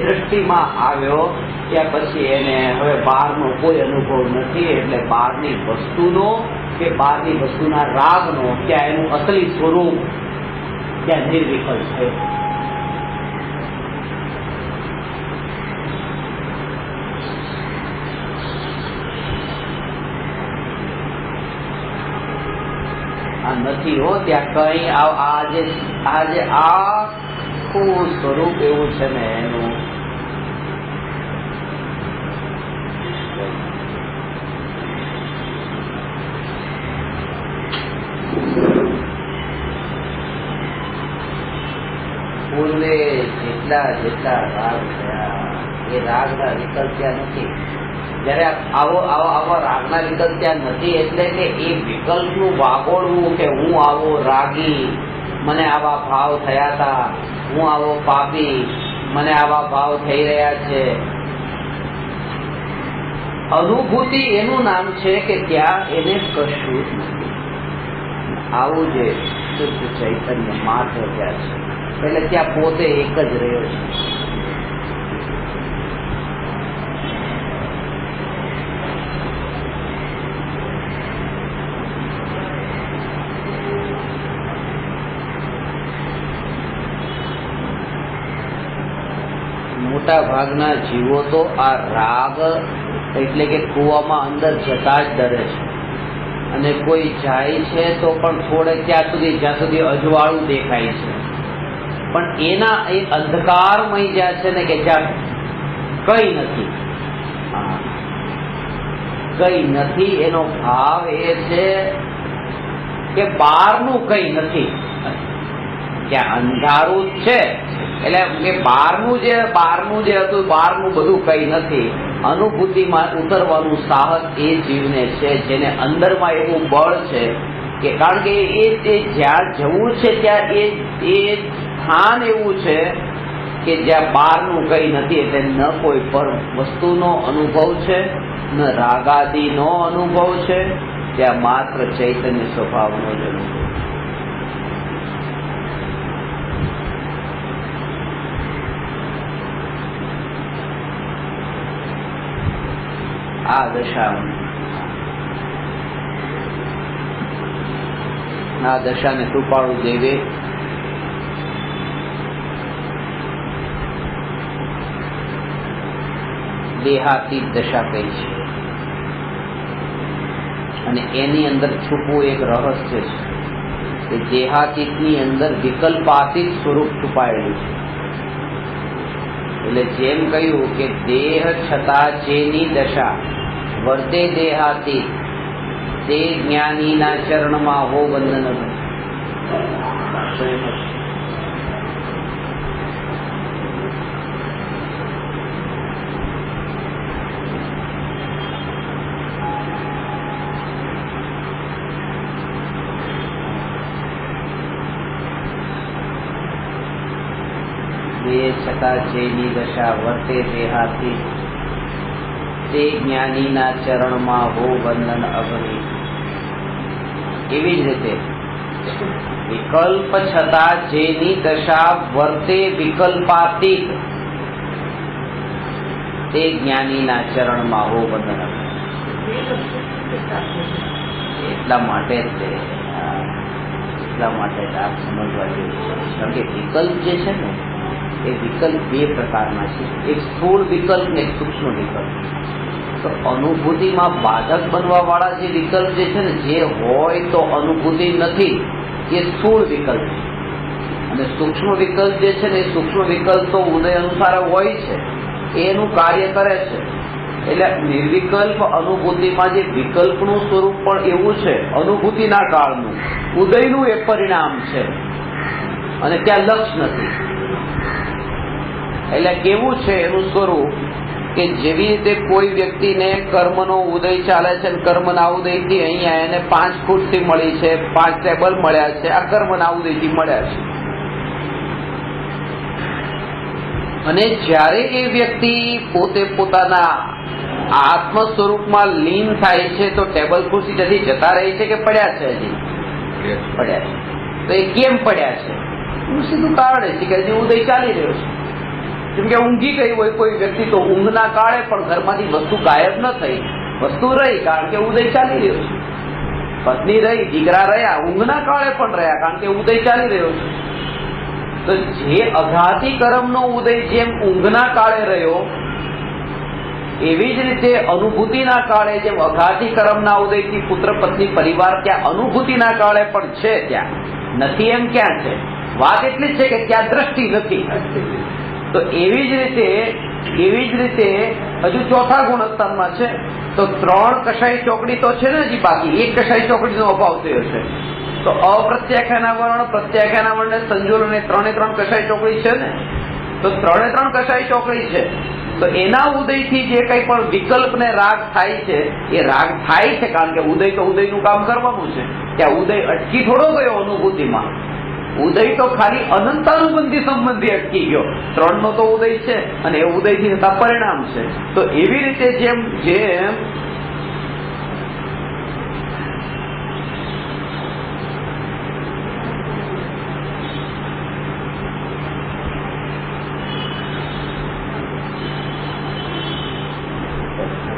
દ્રષ્ટિમાં આવ્યો ત્યાં પછી એને હવે બહારનો કોઈ અનુભવ નથી. એટલે બહારની વસ્તુનો કે બહારની વસ્તુના રાગનો ત્યાં એનું અસલી સ્વરૂપ ત્યાં નિર્વિકલ્પ છે. આ નથી હો ત્યાં કઈ આજે આખું સ્વરૂપ એવું છે ને એનું. પૂર્વે જેટલા રાગ થયા એ રાગના વિકલ્પ ત્યાં નથી. જયારે આવો રાગના વિકલ્પ ત્યાં નથી એટલે કે એ વિકલ્પનું વાગોળવું કે હું આવો રાગી, મને આવા ભાવ થયા હતા, હું આવો પાપી, મને આવા ભાવ થઈ રહ્યા છે. અનુભૂતિ એનું નામ છે કે ત્યાં એને કશું જ નથી. આવું જે શુદ્ધ ચૈતન્ય માત્ર ત્યાં છે એટલે ત્યાં પોતે એક જ રહ્યો છે. મોટા ભાગના જીવો તો આ રાગ એટલે કે કૂવામાં અંદર જતા જ ડરે છે. અને કોઈ જાય છે તો પણ થોડે જ્યાં સુધી અજવાળું દેખાય છે, પણ એના એ અંધકારમય જ્યાં છે ને કે જ્યાં કઈ નથી, કઈ નથી, એનો ભાવ એ છે કે બહારનું કઈ નથી, ત્યાં અંધારું જ છે. એટલે કે બહારનું જે હતું બહારનું બધું કઈ નથી. અનુભૂતિમાં ઉતરવાનું સાહસ એ જીવને છે જેને અંદરમાં એવું બળ છે કે કારણ કે એ જ્યાં જવું છે ત્યાં એ સ્થાન એવું છે કે જ્યાં બહારનું કઈ નથી. એટલે ન કોઈ પર વસ્તુનો અનુભવ છે, ન રાગાદિનો અનુભવ છે, ત્યાં માત્ર ચૈતન્ય સ્વભાવનો જ અનુભવ. આ દશાને કૃપાળુ દેવે દેહાતીત દશા કહી છે. અને એની અંદર છુપવું એક રહસ્ય છે કે દેહાતીતની અંદર વિકલ્પાતીત સ્વરૂપ છુપાયેલું છે. એટલે જેમ કહ્યું કે દેહ છતાં જેની દશા વર્તે દેહાતીત તે જ્ઞાનીના ચરણમાં હો વંદન. છતાં જેની દશા વર્તે દેહાતી તે જ્ઞાનીના ચરણમાં હો વંદન અગ્નિ. એવી જ રીતે વિકલ્પ છતાં જેની દશા વર્તે વિકલ્પાતીત તે જ્ઞાનીના ચરણમાં હો વંદન અગ્નિ. એટલા માટે જ આપ સમજવા જેવું છે. કારણ કે વિકલ્પ જે છે ને એ વિકલ્પ બે પ્રકારના છે, એક સ્થૂળ વિકલ્પ ને એક સૂક્ષ્મ વિકલ્પ. તો અનુભૂતિમાં બાધક બનવા વાળા જે વિકલ્પ જે છે ને જે હોય તો અનુભૂતિ નથી એ સ્થૂળ વિકલ્પ છે. અને સૂક્ષ્મ વિકલ્પ જે છે ને એ સૂક્ષ્મ વિકલ્પ તો ઉદય અનુસાર હોય છે, એનું કાર્ય કરે છે. એટલે નિર્વિકલ્પ અનુભૂતિમાં જે વિકલ્પનું સ્વરૂપ પણ એવું છે, અનુભૂતિના કાળનું ઉદયનું એ પરિણામ છે અને ત્યાં લક્ષ નથી. એટલે કેવું છે એનું સ્વરૂપ કે જેવી રીતે કોઈ વ્યક્તિને કર્મનો ઉદય ચાલે છે, કર્મના ઉદયથી અહીંયા એને 5 ખુરશી મળી છે, 5 ટેબલ મળ્યા છે, આ કર્મના ઉદયથી મળ્યા છે. અને જ્યારે એ વ્યક્તિ પોતે પોતાના આત્મ સ્વરૂપમાં લીન થાય છે તો ટેબલ ખુરશી જતી જતા રહે છે કે પડ્યા છે? હજી પડ્યા છે. તો એ કેમ પડ્યા છે? સીધું કારણ છે કે હજી ઉદય ચાલી રહ્યો છે. જેમ કે ઊંઘી ગઈ હોય કોઈ વ્યક્તિ તો ઊંઘના કાળે પણ ઘરમાંથી વસ્તુ ગાયબ ન થઈ, વસ્તુ રહી, કારણ કે ઉદય ચાલી રહ્યો છે. પત્ની રહી, દીકરા રહ્યા, ઊંઘના કાળે પણ રહ્યા, કારણ કે ઉદય ચાલી રહ્યો છે. તો જે અઘાતી કર્મનો ઉદય જેમ ઊંઘના કાળે રહ્યો, એવી જ રીતે અનુભૂતિના કાળે જેમ અઘાતી કર્મના ઉદયથી પુત્ર પત્ની પરિવાર ત્યાં અનુભૂતિના કાળે પણ છે, ત્યાં નથી એમ ક્યાં છે? વાત એટલી જ છે કે ત્યાં દ્રષ્ટિ નથી. તો એવી જ રીતે હજુ ચોથા ગુણસ્થાનમાં છે. તો 3 કષાય ચોકડી તો છે ને હજી બાકી, 1 કષાય ચોકડીનો અભાવ થયો છે. તો અપ્રત્યાખ્યાના વર્ણ, પ્રત્યાખ્યાના વર્ણને સંજોલ અને 3 કષાય ચોકડી છે ને, તો 3 કષાય ચોકડી છે. તો એના ઉદયથી જે કંઈ પણ વિકલ્પ ને રાગ થાય છે, એ રાગ થાય છે કારણ કે ઉદય તો ઉદયનું કામ કરવાનું છે. ત્યાં ઉદય અટકી થોડો ગયો અનુભૂતિમાં. ઉદય તો ખાલી અનંતાનુબંધી સંબંધી અટકી ગયો. 3 નો તો ઉદય છે અને એ ઉદયથી થતા પરિણામ છે. તો એવી રીતે જેમ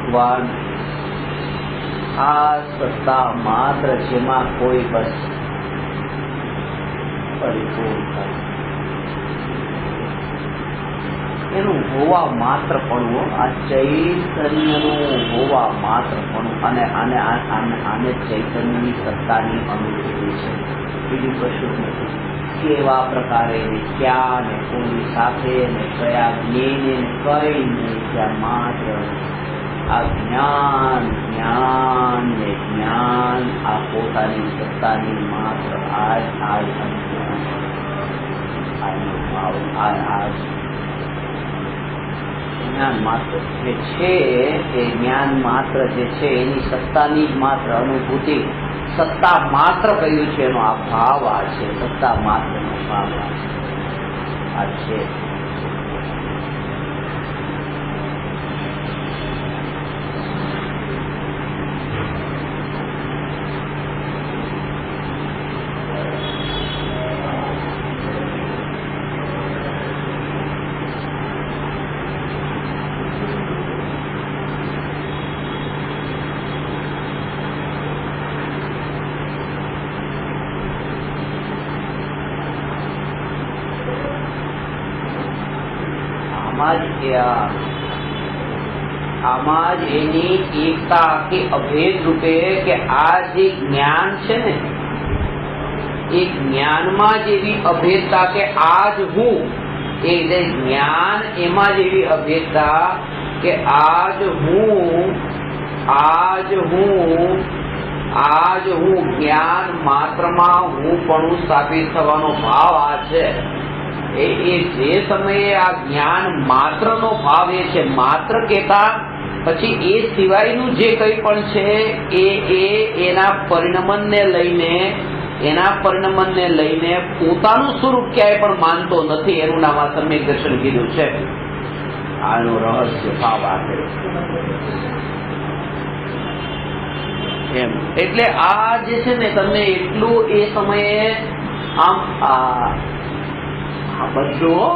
ભગવાન આ સત્તા માત્ર જેમાં કોઈ બસ પરિપૂર્ણ થાય એનું હોવા માત્ર પણ, આ ચૈતન્યનું હોવા માત્ર પણ, અને આને ચૈતન્યની સત્તાની અનુભૂતિ છે, બીજું કશું નથી. કેવા પ્રકારે ને ક્યાં ને કોની સાથે ને કયા જ્ઞેય ને કઈ નહીં, ત્યાં માત્ર આ જ્ઞાન ને જ્ઞાન, આ પોતાની સત્તાની માત્ર આજ જ્ઞાન માત્ર જે છે, એ જ્ઞાન માત્ર જે છે એની સત્તાની જ માત્ર અનુભૂતિ, સત્તા માત્ર કહ્યું છે એનો આ ભાવ આ છે. સત્તા માત્ર નો ભાવ આ છે. આમાં જ એની એકતા કે અભેદ રૂપે કે આ જે જ્ઞાન છે ને, એ જ્ઞાનમાં જ એવી અભેદતા કે આજ હું, એ જે જ્ઞાન એમાં જ એવી અભેદતા કે આજ હું જ્ઞાન માત્રમાં હું પણ સ્થાપિત થવાનો ભાવ આ છે. એ જે સમયે આ જ્ઞાન માત્રનો ભાવ એ છે, માત્ર કહેતા પછી એ સિવાયનું જે કંઈ પણ છે એ એના પરિણમનને લઈને પોતાનું સ્વરૂપ ક્યાંય પણ માનતો નથી. એનું નામ આ સમ્યક દર્શન કીધું છે. આનું રહસ્ય ભાવ આપે એમ. એટલે આ જે છે ને, તમને એટલું એ સમયે આમ બધું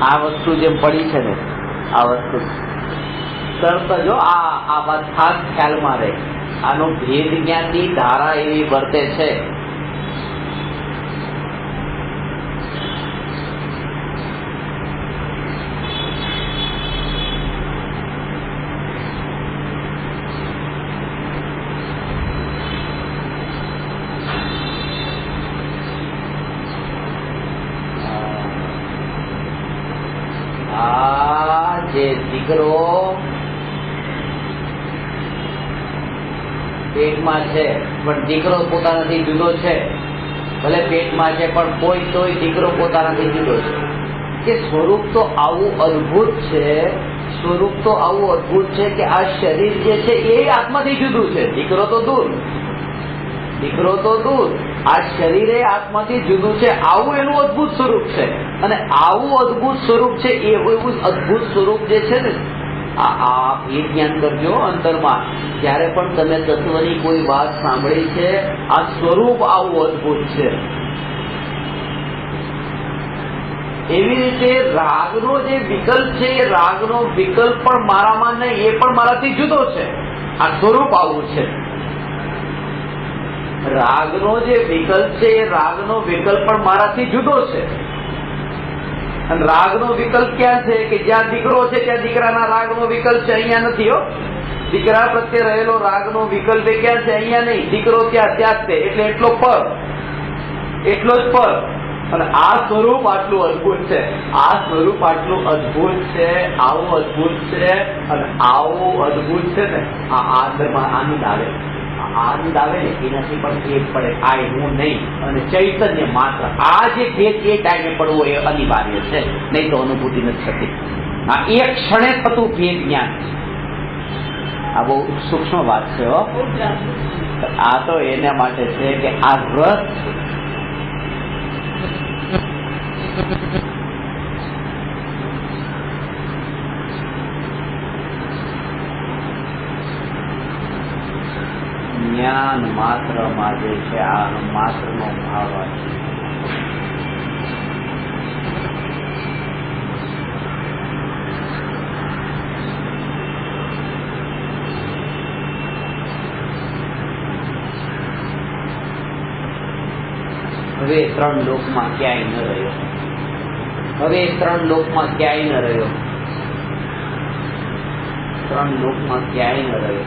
આ વસ્તુ જેમ પડી છે ને, આ વસ્તુ તરત જ આ વાત ખાસ ખ્યાલમાં રહે. આનો ભેદ જ્ઞાનની ધારા એવી વર્તે છે. દીકરો પેટમાં છે પણ દીકરો પોતાનાથી જુદો છે, ભલે પેટમાં છે પણ તોય દીકરો પોતાનાથી જુદો છે. કે સ્વરૂપ તો આવું અદ્ભુત છે, કે આ શરીર જે છે એ આત્માથી જુદું છે. દીકરો તો દૂર, આ શરીર એ આત્માથી જુદું છે, આવું એનું અદભુત સ્વરૂપ છે. અને આવું અદભુત સ્વરૂપ છે, એવું અદભુત સ્વરૂપ જે છે ને, આ જ્ઞાન કરજો અંતરમાં. જ્યારે પણ તમે તત્વની કોઈ વાત સાંભળી છે, આ સ્વરૂપ આવું અદભુત છે. એવી રીતે રાગનો જે વિકલ્પ છે, એ રાગનો વિકલ્પ પણ મારામાં નહીં, એ પણ મારાથી જુદો છે. આ સ્વરૂપ આવું છે. રાગનો જે વિકલ્પ છે, એ રાગનો વિકલ્પ પણ મારાથી જુદો છે. અને રાગનો વિકલ્પ ક્યાં છે? કે જ્યાં દીકરો છે ત્યાં દીકરાના રાગનો વિકલ્પ છે, અહીંયા નથી. હો, દીકરા પ્રત્યે રહેલો રાગનો વિકલ્પ એ ક્યાં છે? અહીંયા નહીં. દીકરો ત્યાં જ છે. એટલે એટલો પર, એટલો જ પર. અને આ સ્વરૂપ આટલું અદભુત છે, આ સ્વરૂપ આટલું અદભુત છે, આવું અદભુત છે. અને આવું અદભુત છે ને, આ અંદરમાં આનંદ આવે, આનંદ આવે ને એનાથી પણ ભેદ પડે. આ હું નહીં અને ચૈતન્ય માત્ર. આ જે ભેદ એ ટાઈમે પડવો એ અનિવાર્ય છે, નહીં તો અનુભૂતિ નથી થતી. આ એક ક્ષણે થતું ભેદ જ્ઞાન. આ બહુ સૂક્ષ્મ વાત છે. હો, આ તો એના માટે છે કે આ રસ જ્ઞાન માત્રમાં જે છે, આ માત્રનો ભાવ છે. હવે ત્રણ લોકમાં ક્યાંય ન રહ્યો. હવે ત્રણ લોકમાં ક્યાંય ન રહ્યો. ત્રણ લોકમાં ક્યાંય ન રહ્યો.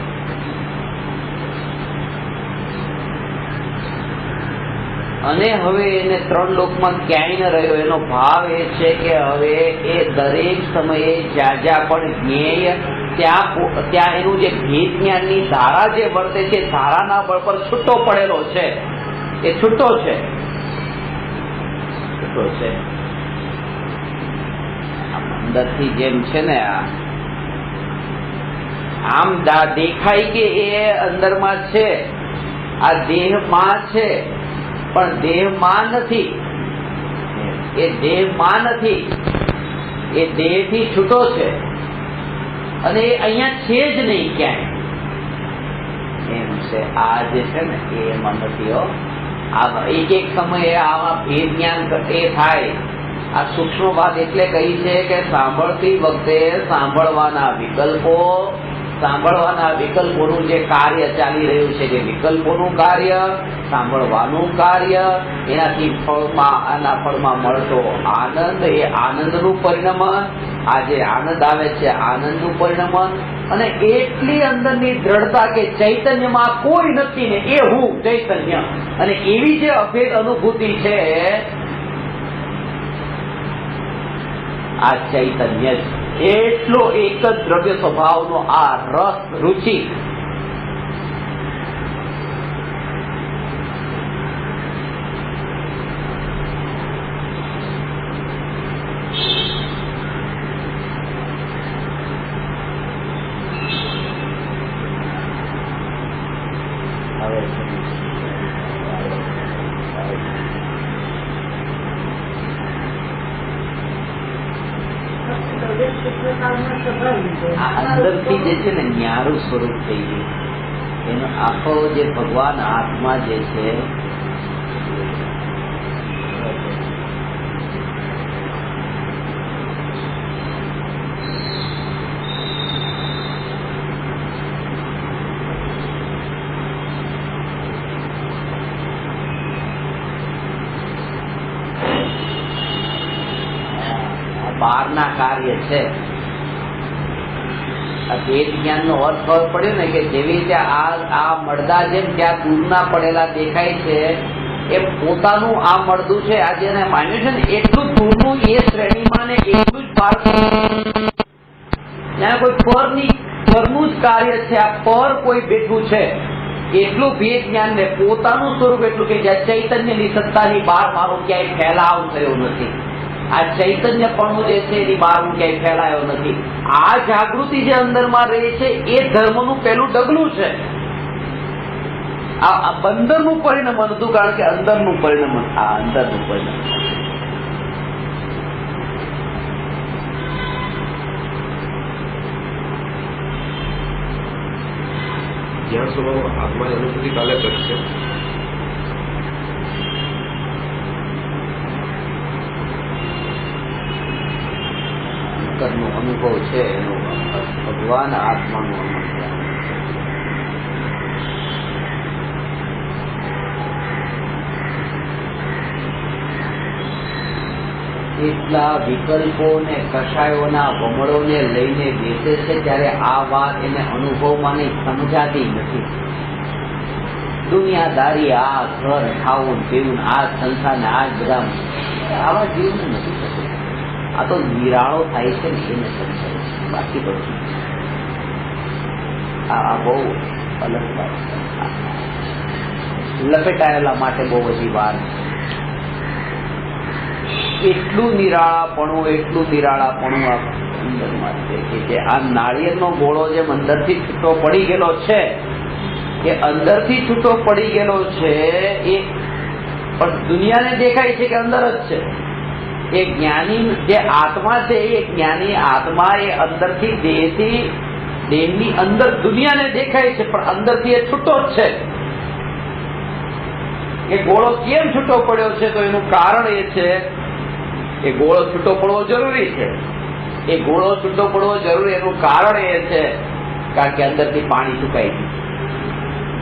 અને હવે એને ત્રણ લોકમાં ક્યાંય ન રહ્યો. એનો ભાવ એ છે કે હવે એ દરેક સમયે જ્યાં જ્યાં પણ જ્ઞેય ત્યાં એનું જે ભેદ જ્ઞાનની ધારા જે વર્તે છે, ધારાના બળ પર છૂટો પડેલો છે. એ છૂટો છે, છૂટો છે. અંદરથી જેમ છે ને, આમ દેખાય કે એ અંદરમાં છે, આ દેહમાં છે, પણ દેહમાં નથી. એ દેહમાં નથી, એ દેહથી છૂટો છે. અને એ અહીંયા છે જ નહીં ક્યાંય. એમ છે આ જે છે ને, એમાં નથી. હો, આ એક એક સમયે આવા ભેદ જ્ઞાન એ થાય. આ સૂક્ષ્મ વાત એટલે કહી છે કે સાંભળતી વખતે સાંભળવાના વિકલ્પોનું જે કાર્ય ચાલી રહ્યું છે, જે વિકલ્પોનું કાર્ય, સાંભળવાનું કાર્ય, એનાથી આના ફળમાં મળતો આનંદ, એ આનંદનું પરિણમન. આ જે આનંદ આવે છે, આનંદનું પરિણમન. અને એટલી અંદરની દ્રઢતા કે ચૈતન્યમાં કોઈ નથી ને એ હું ચૈતન્ય. અને એવી જે અભેદ અનુભૂતિ છે, આ ચૈતન્ય જ. એટલો એક જ દ્રવ્ય સ્વભાવનો આ રસ, રુચિ. અંદરથી જે છે ને ન્યારું સ્વરૂપ થઈ ગયું. એનો આખો જે ભગવાન આત્મા જે છે, બહારના કાર્ય છે. ભેદ જ્ઞાન નો અર્થ ખબર પડ્યો ને, કે જેવી રીતે આ મળદા જેમ ત્યાં દૂરના પડેલા દેખાય છે, એ પોતાનું આ મળદું છે, આ જેને માન્યું છે ને, એટલું દૂરનું એ શ્રેણીમાં ને એટલું જ બહાર, ત્યાં કોઈ પરનું જ કાર્ય છે. આ પર કોઈ બેઠું છે, એટલું ભેદ જ્ઞાન ને પોતાનું સ્વરૂપ એટલું કે જ્યાં ચૈતન્યની સત્તાની બહાર મારો ક્યાંય ફેલાવ થયો નથી. આ ચૈતન્યપણું જે છે એની બહાર હું ક્યાંય ફેલાયો નથી. આ જાગૃતિ જે અંદરમાં રહે છે, એ ધર્મનું પહેલું ડગલું છે. આ બંદરનું પરિણામ નતું, કારણ કે અંદરનું પરિણામ, આ અંદરનું પરિણામ. જ્યાં સ્વભાવ આત્માની અનુભૂતિ કાલે કરશે, અંતરનો અનુભવ છે એનો ભગવાન આત્માનો અનુભવ. એટલા વિકલ્પો ને કષાયોના વમળોને લઈને બેસે છે ત્યારે આ વાત એને અનુભવમાં સમજાતી નથી. દુનિયાદારી, આ ઘર, ખાવું, પીવું, આ સંસાર ને આ બધા આવા જીવન નથી થતું. આ તો નિરાળો થાય છે ને એને સમજાય છે, બાકી બધું આ બહુ અલગ વાત છે. લપેટાયેલા માટે બહુ બધી વાર છે. એટલું નિરાળાપણું આ અંદરમાં છે કે જે આ નાળિયેરનો ગોળો જેમ અંદરથી છૂટો પડી ગયેલો છે, એ અંદરથી છૂટો પડી ગયેલો છે, એ પણ દુનિયાને દેખાય છે કે અંદર જ છે. એ જ્ઞાની જે આત્મા છે, એ જ્ઞાની આત્મા એ અંદરથી દેહની અંદર દુનિયાને દેખાય છે, પણ અંદરથી એ છૂટો જ છે. એ ગોળો કેમ છૂટો પડ્યો છે? તો એનું કારણ એ છે, એ ગોળો છૂટો પડવો જરૂરી છે. એ ગોળો છૂટો પડવો જરૂરી, એનું કારણ એ છે કારણ કે અંદરથી પાણી સુકાઈ ગયું.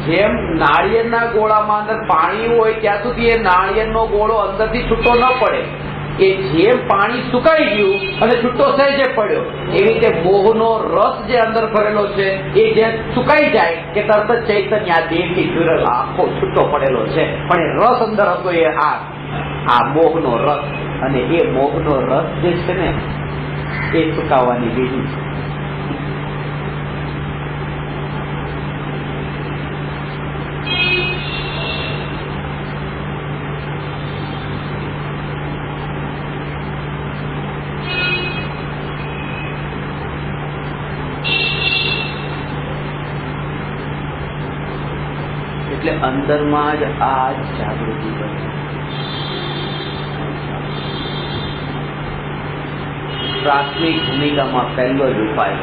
જેમ નાળિયેરના ગોળામાં અંદર પાણી હોય ત્યાં સુધી એ નાળિયેરનો ગોળો અંદરથી છૂટો ન પડે. એ જેમ પાણી સુકાઈ ગયું અને છૂટો સહેજે પડ્યો, એવી રીતે મોહનો રસ જે અંદર ભરેલો છે એ જે સુકાઈ જાય કે તરત જ ચૈતન્ય આ દેહથી જુરેલો આખો છૂટો પડેલો છે, પણ એ રસ અંદર હતો, એ આ મોહનો રસ. અને એ મોહનો રસ જે છે ને એ સુકાવાની વિધિ. એટલે અંદરમાં જ આ જાગૃતિ બને. પ્રાથમિક ભૂમિકામાં પહેલો જ ઉપાય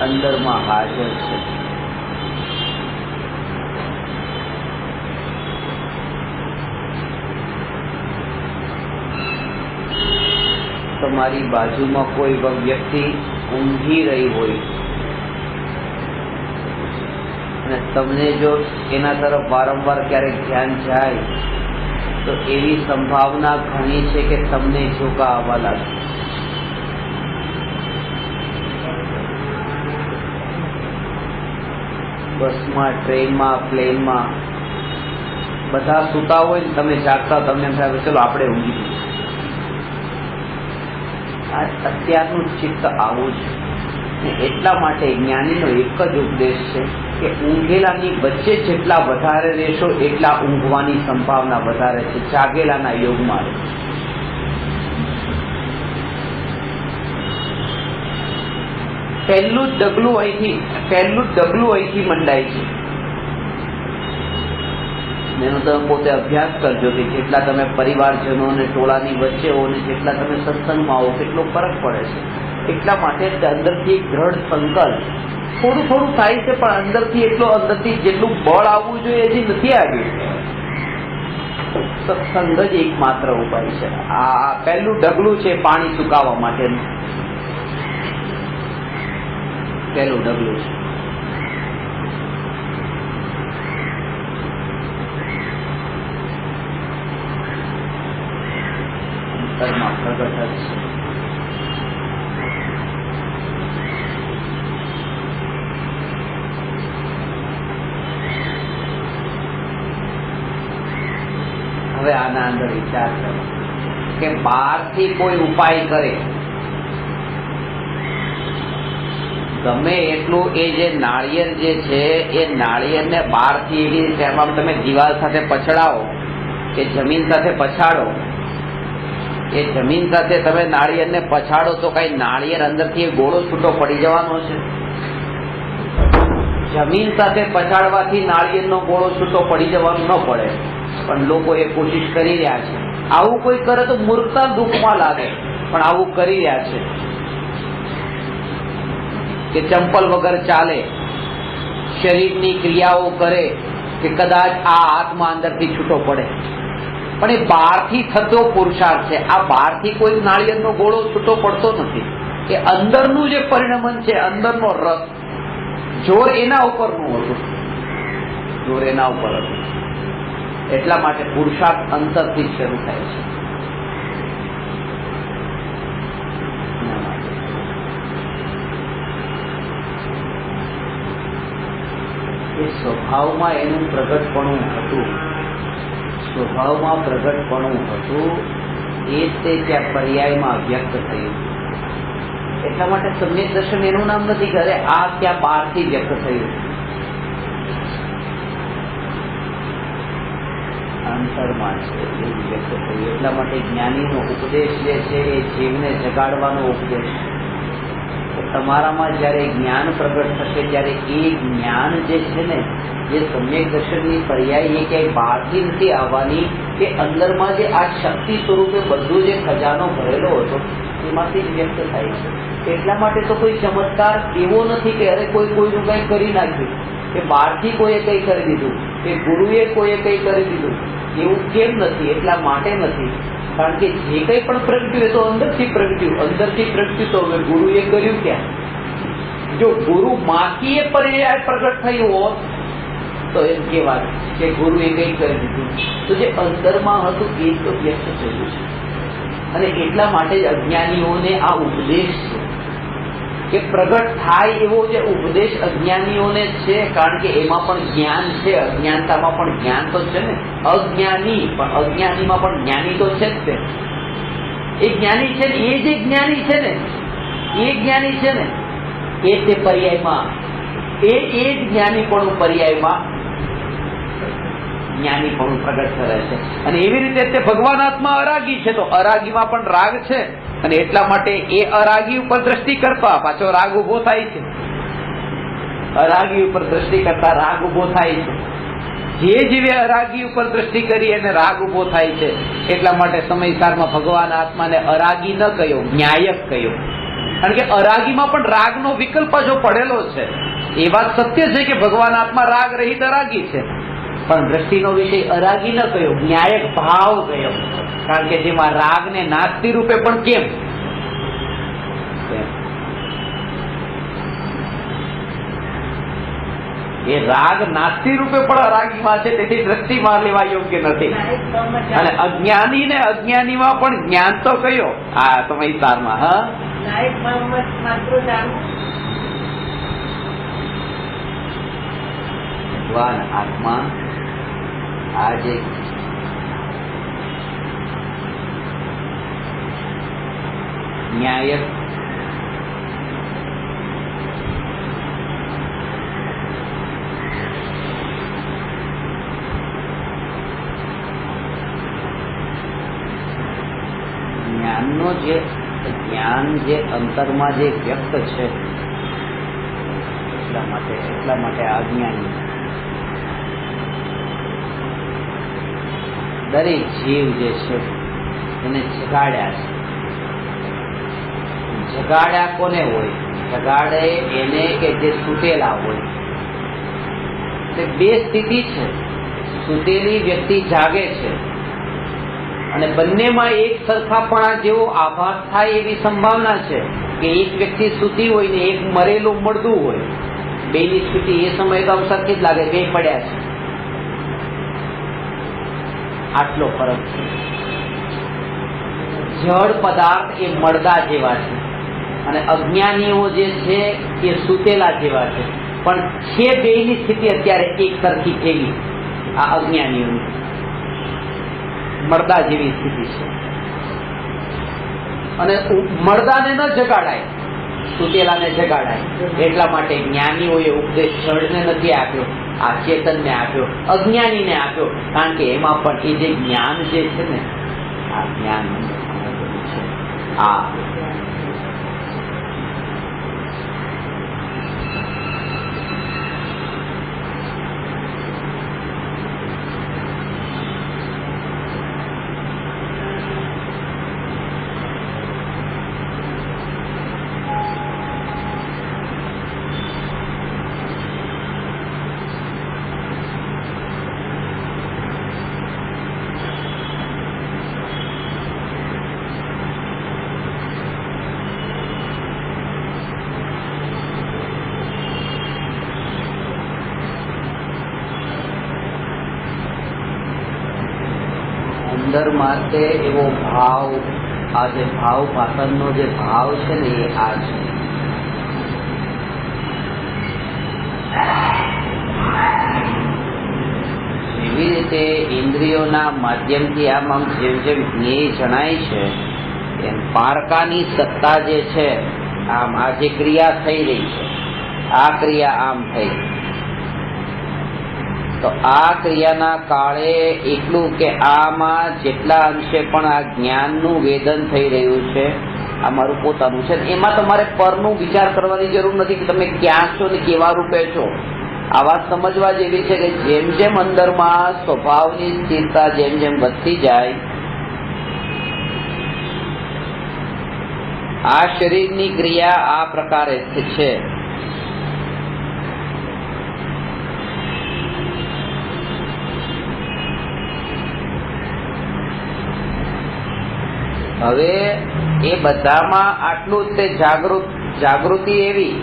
અંદરમાં હાજર છે. તમારી બાજુમાં કોઈ વ્યક્તિ ઊંઘી રહી હોય અને તમને જો એના તરફ વારંવાર ક્યારેક ધ્યાન જાય તો એવી સંભાવના ઘણી છે કે તમને ઝોકા આવવા લાગે. બસમાં, ટ્રેનમાં, પ્લેનમાં બધા સૂતા હોય ને તમે જાગતા, તમને એમ થાય ચલો આપણે ઊંઘી જઈએ. અત્યારનું ચિત્ત આવું છે. એટલા માટે જ્ઞાનીનો એક જ ઉપદેશ છે કે ઊંઘેલાની વચ્ચે જેટલા વધારે રહેશો એટલા ઊંઘવાની સંભાવના વધારે છે. જાગેલાના યોગમાં પહેલું જ ડગલું અહીંથી મંડાય છે. એનો તમે પોતે અભ્યાસ કરજો કે જેટલા તમે પરિવારજનો અને ટોળાની વચ્ચે હો ને જેટલા તમે સત્સંગમાં હો કેટલો ફરક પડે છે. એટલા માટે અંદરથી એક દ્રઢ સંકલ્પ થોડું થાય છે, પણ અંદરથી જેટલું બળ આવવું જોઈએ હજી નથી આવ્યું. સત્સંગ જ એકમાત્ર ઉપાય છે. આ પહેલું ડગલું છે પાણી સુકાવવા માટેનું. પહેલું ડગલું છે. પ્રગટ છે. હવે આના અંદર વિચાર કરો કે બહારથી કોઈ ઉપાય કરે, ગમે એટલું એ જે નાળિયેર જે છે એ નાળિયેરને બહારથી એવી રીતે આમ તમે દિવાલ સાથે પછડાવો કે જમીન સાથે પછાડો, એ જમીન સાથે તમે નાળિયેરને પછાડો તો કઈ નાળિયેર અંદરથી ગોળો છૂટો પડી જવાનો છે? જમીન સાથે પછાડવાથી નાળિયેરનો ગોળો છૂટો પડી જવાનો ન પડે, પણ લોકો એ કોશિશ કરી રહ્યા છે. આવું કોઈ કરે તો મૂર્ખતા દુઃખમાં લાગે, પણ આવું કરી રહ્યા છે કે ચંપલ વગર ચાલે, શરીરની ક્રિયાઓ કરે કે કદાચ આ હાથમાં અંદરથી છૂટો પડે, પણ એ બહારથી થતો પુરુષાર્થ છે. આ બહારથી કોઈ નાળિયેરનો ગોળો છૂટો પડતો નથી. એ અંદરનું જે પરિણમન છે, અંદરનો રસ, જોર એના ઉપરનું હતું, જોર એના ઉપર હતું. એટલા માટે પુરુષાર્થ અંતરથી શરૂ થાય છે. એ સ્વભાવમાં એનું પ્રગટપણું હતું, સ્વભાવમાં પ્રગટપણું હતું, એ તે ત્યાં પર્યાયમાં વ્યક્ત થયું. એટલા માટે સમ્યક દર્શન એનું નામ નથી કે અરે આ ત્યાં બહારથી વ્યક્ત થયું, અંતરમાં છે એ વ્યક્ત થયું. એટલા માટે જ્ઞાનીનો ઉપદેશ જે છે એ જીવને જગાડવાનો ઉપદેશ. તમારામાં જયારે જ્ઞાન પ્રગટ થશે ત્યારે એ જ્ઞાન જે છે ને, જે સમ્યક દર્શનની પર્યાય એ ક્યાંય બહારથી નથી આવવાની, કે અંદરમાં જે આ શક્તિ સ્વરૂપે બધું જે ખજાનો ભરેલો હતો એમાંથી જ વ્યક્ત થાય છે. એટલા માટે તો કોઈ ચમત્કાર એવો નથી કે અરે કોઈનું કંઈ કરી નાખ્યું, કે બહારથી કોઈએ કંઈ કરી દીધું, કે ગુરુએ કોઈએ કંઈ કરી દીધું, એવું કેમ નથી? એટલા માટે નથી, કારણ કે જે કંઈ પણ પ્રગટ્યું એ તો અંદરથી પ્રગટ્યું, અંદરથી પ્રગટ્યું તો હવે ગુરુએ કર્યું ક્યાં? જો ગુરુ માંથી એ પર્યાય પ્રગટ થયું હોત તો એમ કહેવાય કે ગુરુએ કંઈ કરી દીધું. તો જે અંદરમાં હતું એ તો વ્યક્ત થયું છે. અને એટલા માટે જ અજ્ઞાનીઓને આ ઉપદેશ છે કે પ્રગટ થાય એવો જે ઉપદેશ અજ્ઞાનીઓને છે, કારણ કે એમાં પણ જ્ઞાન છે, અજ્ઞાનતામાં પણ જ્ઞાન તો છે ને. અજ્ઞાની પણ અજ્ઞાનીમાં પણ જ્ઞાની તો છે જ તે. એ જ્ઞાની છે ને, એ જે જ્ઞાની છે ને, એ જ્ઞાની છે ને, એ તે પર્યાયમાં એ જ જ્ઞાનીપણું પર્યાયમાં જ્ઞાનીપણું પ્રગટ કરે છે. અને એવી રીતે તે ભગવાન આત્મા અરાગી છે, તો અરાગીમાં પણ રાગ છે, અને એટલા માટે એ અરાગી ઉપર દ્રષ્ટિ કરતા પાછો રાગ ઉભો થાય છે. અરાગી ઉપર દ્રષ્ટિ કરતા રાગ ઉભો થાય છે. જે જીવે અરાગી ઉપર દ્રષ્ટિ કરી અને રાગ ઉભો થાય છે. એટલા માટે સમયસારમાં ભગવાન આત્માને અરાગી ન કહ્યો, ન્યાયક કહ્યો. કારણ કે અરાગીમાં પણ રાગનો વિકલ્પ જો પડેલો છે. એ વાત સત્ય છે કે ભગવાન આત્મા રાગ રહિત અરાગી છે, પણ દ્રષ્ટિનો વિષય અરાગી ન કહ્યો, ન્યાયક ભાવ કહ્યો. કારણ કે જેમાં રાગને નાસ્તિ રૂપે પણ કેમ? એ રાગ નાસ્તિ રૂપે પણ અરાગીમાં છે, તેથી દ્રષ્ટિમાં લેવા યોગ્ય નથી. અને અજ્ઞાની ને અજ્ઞાનીમાં પણ જ્ઞાન તો કયો આ સમય સારમાં. હા, ભગવાન આત્મા આ જે ન્યાયક જ્ઞાનનો જે જ્ઞાન જે અંતરમાં જે વ્યક્ત છે, એટલા માટે અજ્ઞાની દરેક જીવ જે છે એને જગાડ્યા છે. જગાડ્યા કોને હોય? જગાડે એને કે જે સૂતેલા હોય. બે સ્થિતિ છે, સૂતેલી વ્યક્તિ જાગે છે, અને બંનેમાં એક સરખાપણા જેવો આભાસ થાય એવી સંભાવના છે કે એક વ્યક્તિ સૂતી હોય ને એક મરેલું મળતું હોય. બેની સ્થિતિ એ સમયે તો સરખી જ લાગે, બે પડ્યા છે. આટલો ફરક છે. જળ પદાર્થ એ મળદા જેવા છે, અને અજ્ઞાનીઓ જે છે એ સૂતેલા જેવા છે. પણ છે બેની સ્થિતિ અત્યારે એક સરખી એવી. આ અજ્ઞાનીઓની મળદા જેવી સ્થિતિ છે. અને મળદાને ન જગાડાય, સુતેલાને જગાડાય. એટલા માટે જ્ઞાનીઓએ ઉપદેશ જળને નથી આપ્યો, આ ચેતનને આપ્યો, અજ્ઞાનીને આપ્યો. કારણ કે એમાં પણ એ જે જ્ઞાન જે છે ને, આ જ્ઞાન છે. આ અંદર માટે એવો ભાવ, આ જે ભાવ પાતનનો જે ભાવ છે ને એ આ છે. એવી રીતે ઇન્દ્રિયોના માધ્યમથી આમ જેમ જેમ જ્ઞેય જણાય છે એમ પારકાની સત્તા જે છે, આમ આ જે ક્રિયા થઈ રહી છે, આ ક્રિયા આમ થઈ, તો આ ક્રિયાના કાળે એટલું કે આમાં જેટલા અંશે પણ આ જ્ઞાનનું વેદન થઈ રહ્યું છે, આ મારું પોતાનું છે. એમાં તમારે પરનું વિચાર કરવાની જરૂર નથી કે તમે ક્યાં છો ને કેવા રૂપે છો. આ વાત સમજવા જેવી છે કે જેમ જેમ અંદરમાં સ્વભાવની સ્થિરતા જેમ જેમ વધતી જાય, આ શરીરની ક્રિયા આ પ્રકારે છે. હવે એ બધામાં આટલું જ તે જાગૃતિ એવી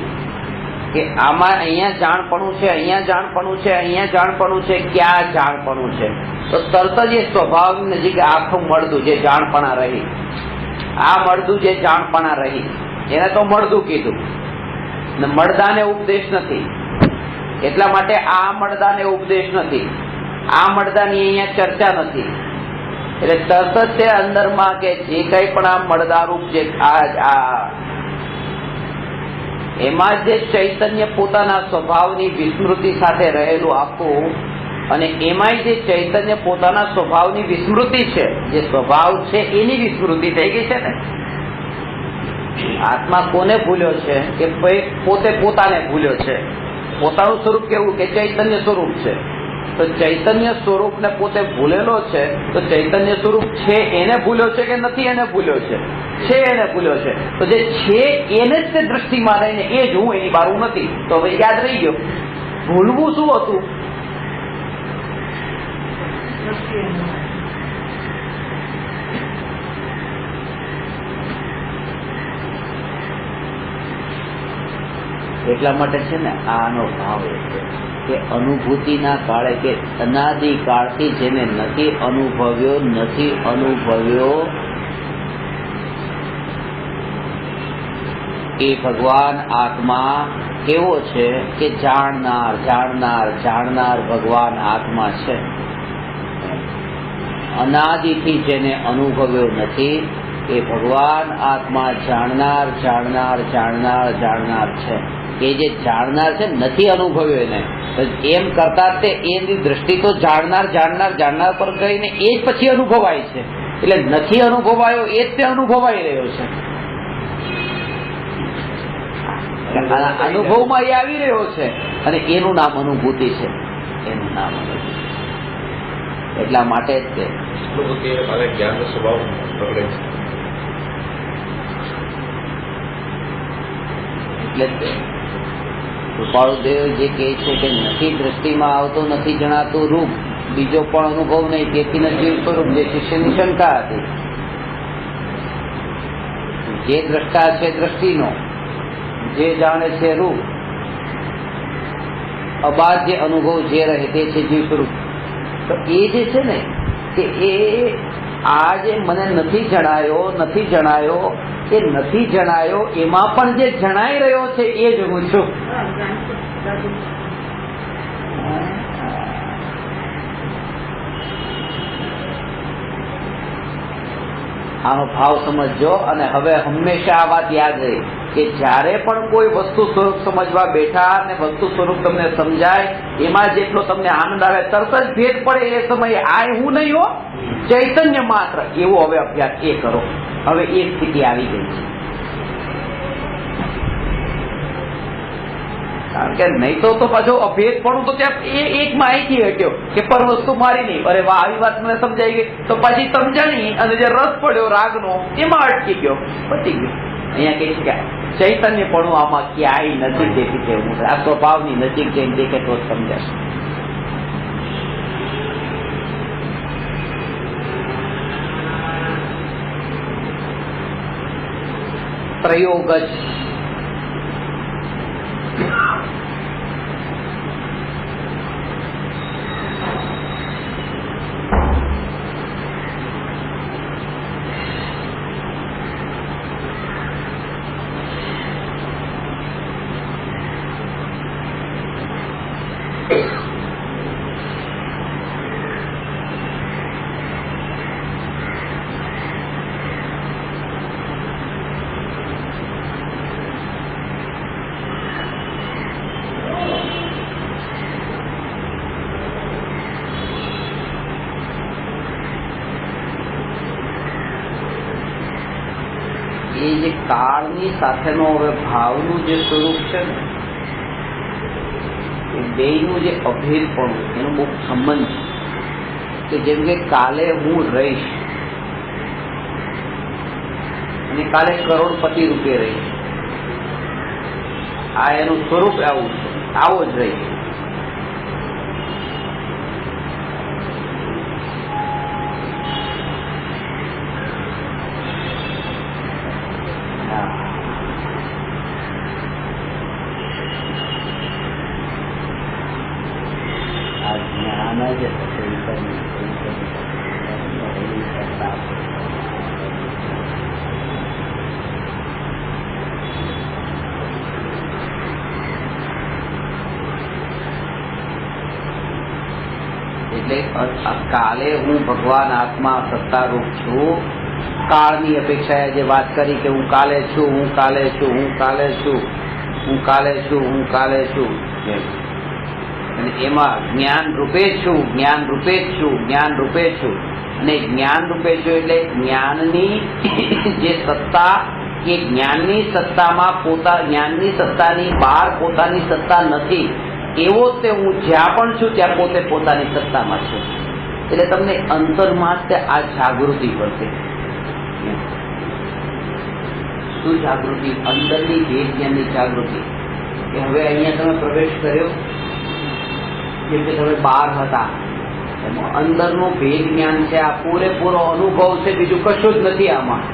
કે આમાં અહીંયા જાણપણું છે, અહીંયા જાણપણું છે, અહીંયા જાણપણું છે, ક્યાં જાણપણું છે, તો તરત જ એ સ્વભાવની નજીક આખું મળદું જે જાણપણા રહી, આ મળદું જે જાણપણા રહી એને તો મળદું કીધું ને મળદાને ઉપદેશ નથી. એટલા માટે આ મળદાને ઉપદેશ નથી, આ મળદાની અહીંયા ચર્ચા નથી. એટલે તરત જ તે અંદરમાં કે જે કઈ પણ આ મળદારૂપ જે એમાં જે ચૈતન્ય પોતાના સ્વભાવની વિસ્મૃતિ સાથે રહેલું આખું, અને એમાંય જે ચૈતન્ય પોતાના સ્વભાવની વિસ્મૃતિ છે, જે સ્વભાવ છે એની વિસ્મૃતિ થઈ ગઈ છે ને. આત્મા કોને ભૂલ્યો છે કે પોતે પોતાને ભૂલ્યો છે. પોતાનું સ્વરૂપ કેવું કે ચૈતન્ય સ્વરૂપ છે, તો ચૈતન્ય સ્વરૂપને પોતે ભૂલેલો છે. તો ચૈતન્ય સ્વરૂપ છે એને ભૂલ્યો છે કે નથી એને ભૂલ્યો છે? છે એને ભૂલ્યો છે. તો જે છે એને જ તે દ્રષ્ટિમાં રહીને એ જ હું, એની બહાર હું નથી. તો હવે યાદ રહી ગયો, ભૂલવું શું હતું? એટલા માટે છે ને આનો ભાવ એ છે કે અનુભૂતિના કાળે કે અનાદિ કાળથી જેને નથી અનુભવ્યો એ ભગવાન આત્મા કેવો છે કે જાણનાર ભગવાન આત્મા છે. અનાદિથી જેને અનુભવ્યો નથી એ ભગવાન આત્મા જાણનાર છે. એ જે જાણનાર છે નથી અનુભવ્યો એને, એમ કરતા તે એની દ્રષ્ટિ તો જાણનાર પર કરીને એ જ પછી અનુભવાય છે. એટલે નથી અનુભવાયો એ જ તે અનુભવાઈ રહ્યો છે. અનુભવમાં એ આવી રહ્યો છે અને એનું નામ અનુભૂતિ છે. એનું નામ એટલા માટે જ તે જ્ઞાનનો સ્વભાવ પકડે છે. એટલે કૃપાળુદેવ જે કહે છે કે નથી દ્રષ્ટિમાં આવતો નથી જણાતું રૂપ, બીજો પણ અનુભવ નહીં, તેથી નથી સ્વરૂપ. જે શિષ્યની શંકા હતી, જે દ્રષ્ટા છે દ્રષ્ટિનો, જે જાણે છે રૂપ, અબાધ્ય અનુભવ જે રહે તે છે જીવ સ્વરૂપ. તો એ જે છે ને કે એ આ જે મને નથી જણાયો એ નથી જણાયો એમાં પણ જે જણાઈ રહ્યો છે એ જ હું છું. આનો ભાવ સમજજો. અને હવે હંમેશા આ વાત યાદ રહી કે જ્યારે પણ કોઈ વસ્તુ સ્વરૂપ સમજવા બેઠા અને વસ્તુ સ્વરૂપ તમને સમજાય, એમાં જેટલો તમને આનંદ આવે, તરત જ ભેદ પડે એ સમયે આ હું નહીં હો, ચૈતન્ય માત્ર, એવો હવે અભ્યાસ એ કરો. હવે એ સ્થિતિ આવી ગઈ છે. કારણ કે નહીં તો પાછો અભેદ પણ તો ત્યાં એ એક માહિતી હટ્યો કે પર વસ્તુ મારી નહીં. અરે વાહ, આવી વાત મને સમજાઈ ગઈ. તો પછી સમજાણી અને જે રસ પડ્યો રાગનો એમાં અટકી ગયો, પતી ગયો. અહીંયા કહે છે કે ચૈતન્યપણું આમાં ક્યાંય નજીક દેખી છે, આ સ્વભાવની નજીક જઈને દેખે તો જ સમજાશે. પ્રયોગ જ એ જે કાળની સાથેનો હવે ભાવનું જે સ્વરૂપ છે ને, એ બેયનું જે અભેદપણું, એનો બહુ સંબંધ છે. કે જેમ કે કાલે હું રહીશ અને કાલે કરોડપતિ રૂપે રહીશ, આ એનું સ્વરૂપ આવું છે, આવો જ રહીશ. એટલે કાલે હું ભગવાન આત્મા સત્તારૂપ છું. કાળની અપેક્ષાએ જે વાત કરી કે હું કાલે છું, હું કાલે છું, હું કાલે છું, હું કાલે છું, હું કાલે છું, અને એમાં જ્ઞાન રૂપે છું, જ્ઞાન રૂપે જ છું, જ્ઞાન રૂપે છું. અને જ્ઞાન રૂપે છું એટલે જ્ઞાનની જે સત્તા, એ જ્ઞાનની સત્તામાં જ્ઞાનની સત્તાની બહાર પોતાની સત્તા નથી, એવો તે હું જ્યાં પણ છું ત્યાં પોતે પોતાની સત્તામાં છું. એટલે તમને અંતરમાં જ આ જાગૃતિ પડશે. શું જાગૃતિ? અંદરની ભેદ જ્ઞાનની જાગૃતિ. કે હવે અહીંયા તમે પ્રવેશ કર્યો, જેમ કે તમે બહાર હતા, એમાં અંદરનું ભેદ જ્ઞાન છે, આ પૂરેપૂરો અનુભવ છે, બીજું કશું જ નથી આમાં.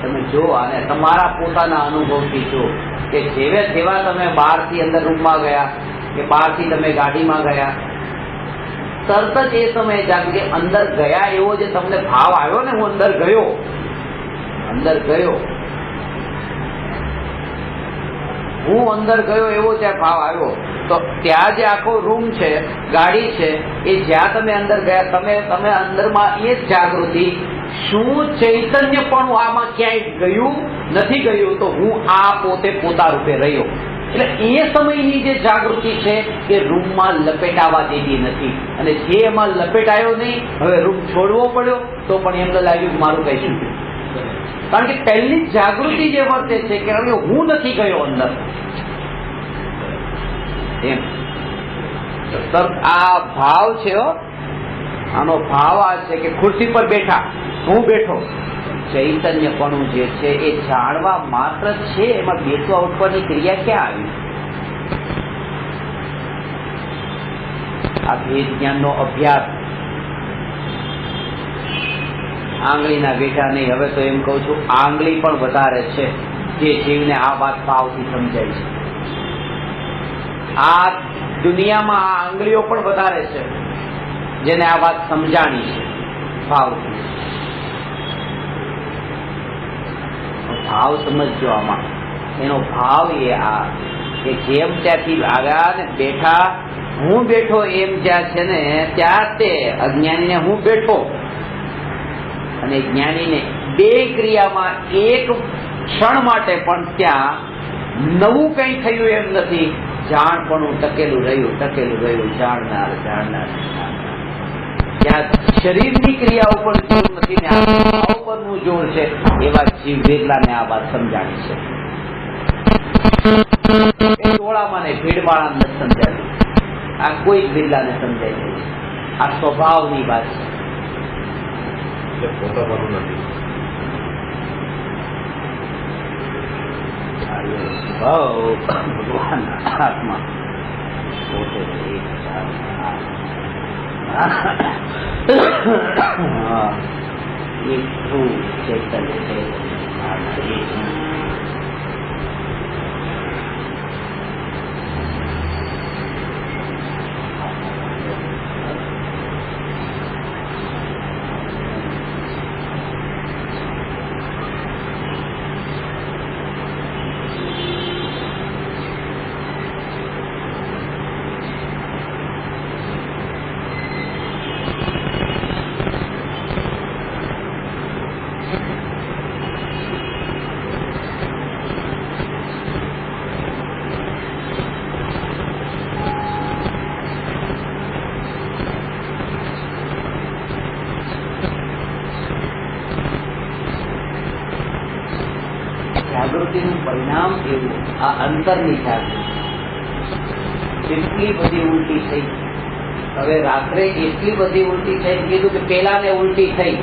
તમે જો અને તમારા પોતાના અનુભવથી જો કે જેવા તમે બહારથી અંદર રૂમમાં ગયા કે બહારથી તમે ગાડીમાં ગયા, તરત જ એ સમયે જાગે કે અંદર ગયા એવો જે તમને ભાવ આવ્યો ને, હું અંદર ગયો, અંદર ગયો, હું અંદર ગયો એવો જ્યાં ભાવ આવ્યો, તો ત્યાં જે આખો રૂમ છે, ગાડી છે, એ જ્યાં તમે અંદર ગયા, તમે અંદરમાં એ જ જાગૃતિ. શું ચૈતન્ય પણ આમાં ક્યાંય ગયું નથી ગયું, તો હું આ પોતે પોતા રૂપે રહ્યો. એટલે એ સમયની જે જાગૃતિ છે એ રૂમમાં લપેટાવા દેતી નથી. અને જે એમાં લપેટાયો નહીં, હવે રૂમ છોડવો પડ્યો તો પણ એમને લાગ્યું કે મારું કઈ શું. કારણ કે પહેલી જાગૃતિ જે વર્તે છે કે હવે હું નથી ગયો અંદર, એમ. આ ભાવ છે, આનો ભાવ આ છે કે ખુરશી પર બેઠા, હું બેઠો. ચૈતન્યપણું જે છે એ જાણવા માત્ર છે, એમાં બેસવા ઉઠવાની ક્રિયા ક્યાં આવી? આ ભેદ જ્ઞાનનો અભ્યાસ આંગળીના બેઠા નહીં. હવે તો એમ કહું છું, આંગળી પણ વધારે છે જે જીવને આ વાત ભાવથી સમજાય છે. આ દુનિયામાં આ આંગળીઓ પણ વધારે છે જેને આ વાત સમજાણી છે ભાવથી. ભાવ સમજજો આમાં. એનો ભાવ એ આ કે જેમ ત્યાંથી આવ્યા ને બેઠા, હું બેઠો એમ જ્યાં છે ને, ત્યાં તે અજ્ઞાનીને હું બેઠો, અને જ્ઞાનીને બે ક્રિયામાં એક ક્ષણ માટે પણ ત્યાં નવું કંઈ થયું એમ નથી. જાણપણું ટકેલું રહ્યું, જાણનાર. જ્યાં શરીરની ક્રિયા ઉપર જોર નથી ને આત્મા ઉપરનું જોર છે, એવા જીવ વેગલાને આ વાત સમજાણી છે. એ ટોળામાં ને ભીડવાળાને નથી સમજાવી, આ કોઈ વેગલાને સમજાય નહીં. આ સ્વભાવની વાત છે. પોતાનું નથી. ભગવાન આત્મા પોતે એકલું ચૈતન્ય છે. જાગૃતિનું પરિણામ એવું, આ અંતરની જાગૃતિ એટલી બધી ઉલટી થઈ. હવે રાત્રે એટલી બધી ઉલટી થઈ, કીધું કે પેલાને ઉલટી થઈ,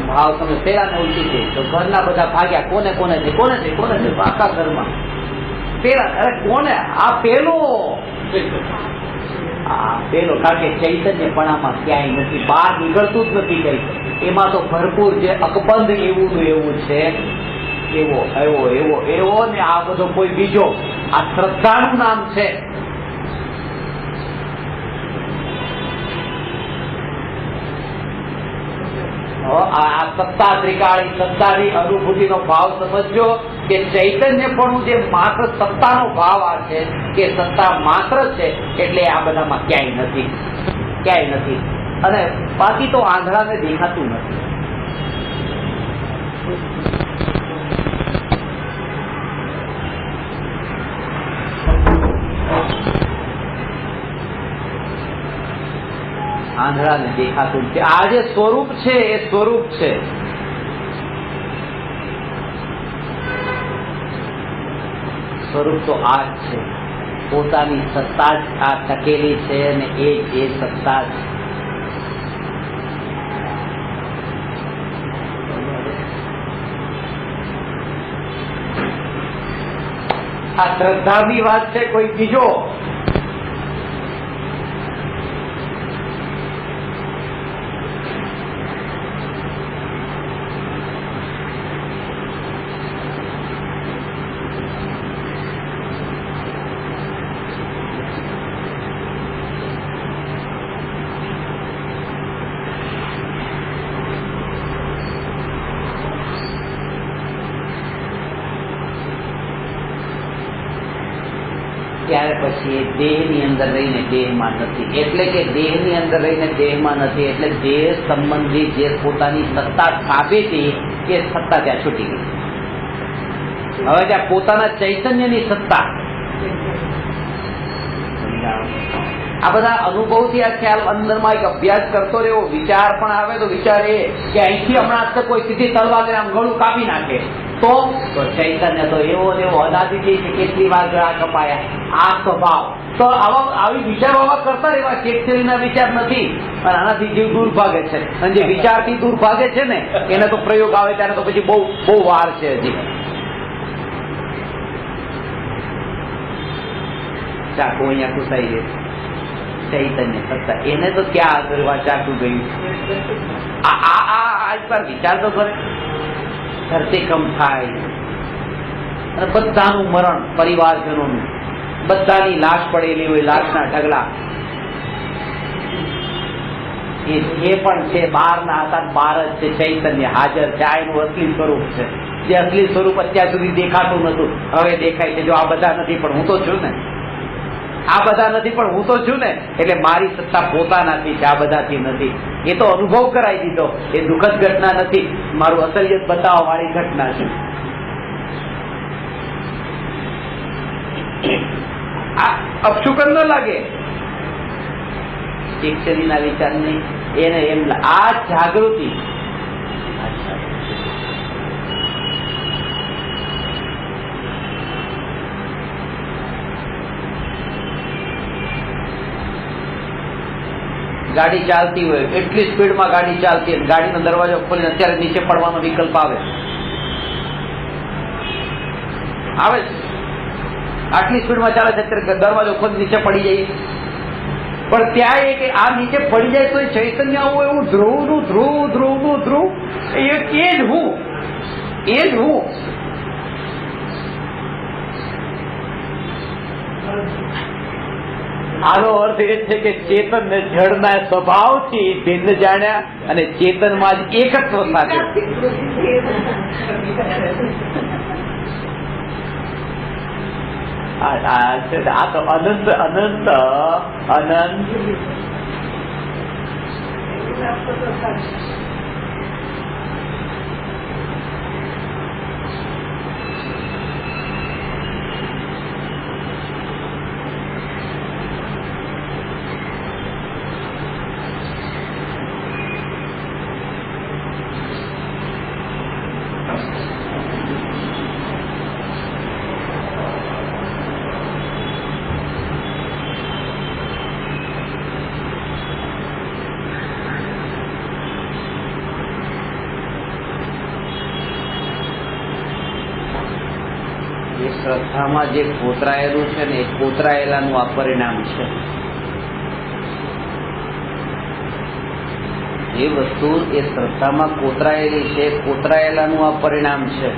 ભાવ તમે પેલાને ઉલટી થઈ તો ઘરના બધા ભાગ્યા. કોને છે આખા ઘરમાં પેલા. અરે કોને? આ પેલો કારણ કે ચૈતન્યપણામાં ક્યાંય નથી, બહાર નીકળતું જ નથી કઈ. એમાં તો ભરપૂર જે અકબંધ એવું છે, એવો ને આ બધો કોઈ બીજો. આ શ્રદ્ધાનું નામ છે. આ સત્તા ત્રિકાળી, સત્તાની અનુભૂતિનો ભાવ સમજજો કે ચૈતન્યપણું જે માત્ર સત્તાનો ભાવ આ છે કે સત્તા માત્ર છે, એટલે આ બધામાં ક્યાંય નથી. અને બાકી તો આંધળાને દેખાતું નથી. આંધળાને દેખાતું છે. આ જે સ્વરૂપ છે એ સ્વરૂપ છે. સ્વરૂપ તો આ જ છે. પોતાની સત્તા જ આ ટકેલી છે અને એ સત્તા જ. આ શ્રદ્ધાની વાત છે કોઈ બીજો. ત્યાર પછી એ દેહની અંદર રહીને દેહમાં નથી, એટલે કે દેહની અંદર રહીને દેહમાં નથી, એટલે દેહ સંબંધી જે પોતાની સત્તા સ્થાપી હતી એ સત્તા ત્યાં છૂટી ગઈ. હવે ત્યાં પોતાના ચૈતન્યની સત્તા. આ બધા અનુભવથી આ ખ્યાલ અંદરમાં એક અભ્યાસ કરતો રહેવો. વિચાર પણ આવે તો વિચાર એ કે અહીંથી હમણાં કોઈ સીધી તલવાર આમ ગળું કાપી નાખે તો ચૈતન્ય તો એવો અનાદિથી છે, કેટલી વાર ગળા કપાયા. આ સ્વભાવ તો આવી વિચારો આવા કરતા રહેવા. શેક્સપિયરના વિચાર નથી અને આનાથી જીવ દૂર ભાગે છે. અને જે વિચારથી દૂર ભાગે છે ને એને તો પ્રયોગ આવે ત્યારે તો પછી બહુ વાર છે હજી. ચાકુ અહીંયા ઘુસાઈ ગયું. ચૈતન્ય સત્તા એને તો ક્યાં આગળ ચાકુ ગયું. આ વિચાર તો કરે. ધરતીકંપ થાય અને બધાનું મરણ, પરિવારજનોનું, બધાની લાશ પડેલી હોય, લાશના ઢગલા. એ પણ છે બહારના હતા, બહાર જ છે. ચૈતન્ય હાજર છે. આ એનું અસલી સ્વરૂપ છે. જે અસલી સ્વરૂપ અત્યાર સુધી દેખાતું નતું હવે દેખાય છે. જો આ બધા નથી પણ હું તો છું ને. આ બધા નથી પણ હું તો છું ને, એટલે મારી સત્તા પોતાનાથી છે, આ બધાથી નથી. એ તો અનુભવ કરાવી દીધો. એ દુઃખદ ઘટના નથી, મારું અસલિયત બતાવવા વાળી ઘટના છે. આ અપશુકન ન લાગે દીક્ષરીના વિચાર નહીં, એને એમ આ જાગૃતિ. ગાડી ચાલતી હોય, એટલી સ્પીડમાં ગાડી ચાલતી હોય, ગાડીનો દરવાજો ખોલીને અત્યારે નીચે પડવાનો વિકલ્પ આવે આટલી સ્પીડમાં ચાલે છે, અત્યારે દરવાજો ખોલી નીચે પડી જઈએ. પણ ત્યાં એ કે આ નીચે પડી જાય તો ચૈતન્ય આવું એવું ધ્રુવનું ધ્રુવ એ જ હું. આનો અર્થ એ છે કે ચેતન ને જળના સ્વભાવથી ભિન્ન જાણ્યા અને ચેતનમાં જ એકત્વ સાધ્યું. આ તો અનંત શ્રદ્ધામાં જે કોતરાયેલું છે ને, એ કોતરાયેલાનું આ પરિણામ છે. જે વસ્તુ એ શ્રદ્ધામાં કોતરાયેલી છે, કોતરાયેલાનું આ પરિણામ છે.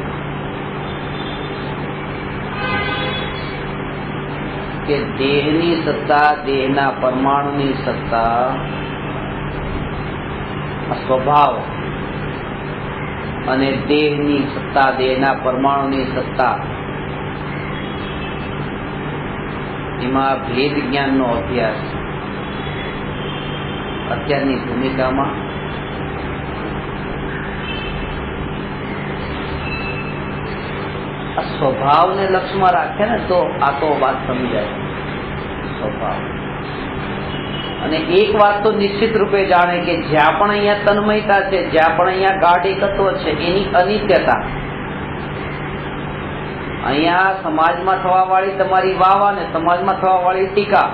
કે દેહની સત્તા, દેહના પરમાણુની સત્તા, સ્વભાવ અને દેહની સત્તા, દેહના પરમાણુની સત્તા, એમાં ભેદ જ્ઞાનનો અભ્યાસ અત્યારની ભૂમિકામાં આ સ્વભાવને લક્ષમાં રાખે ને તો આ તો વાત સમજાય. સ્વભાવ અને એક વાત તો નિશ્ચિત રૂપે જાણે કે જ્યાં પણ અહીંયા તન્મયતા છે, જ્યાં પણ અહીંયા ગાઢ એકત્વ છે, એની અનિત્યતા. અહીંયા સમાજમાં થવા વાળી તમારી વાવા ને સમાજમાં થવા વાળી ટીકા,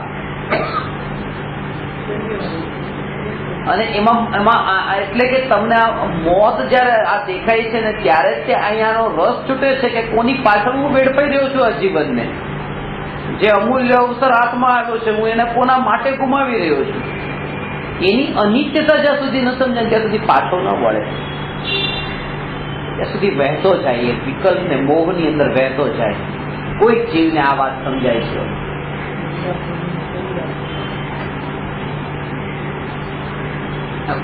અને એમાં એટલે કે તમને મોત જયારે આ દેખાય છે ને, ત્યારે જ અહીંયાનો રસ છૂટે છે કે કોની પાછળ હું વેડફાઈ રહ્યો છું આ જીવનને. જે અમૂલ્ય અવસર હાથમાં આવ્યો છે, હું એને કોના માટે ગુમાવી રહ્યો છું. એની અનિત્યતા જ્યાં સુધી ન સમજાય ત્યાં સુધી પાછો ન વળે, ત્યાં સુધી વહેતો જાય. એ વિકલ્પ ને મોહની અંદર વહેતો જાય. કોઈક જીવને આ વાત સમજાય છે.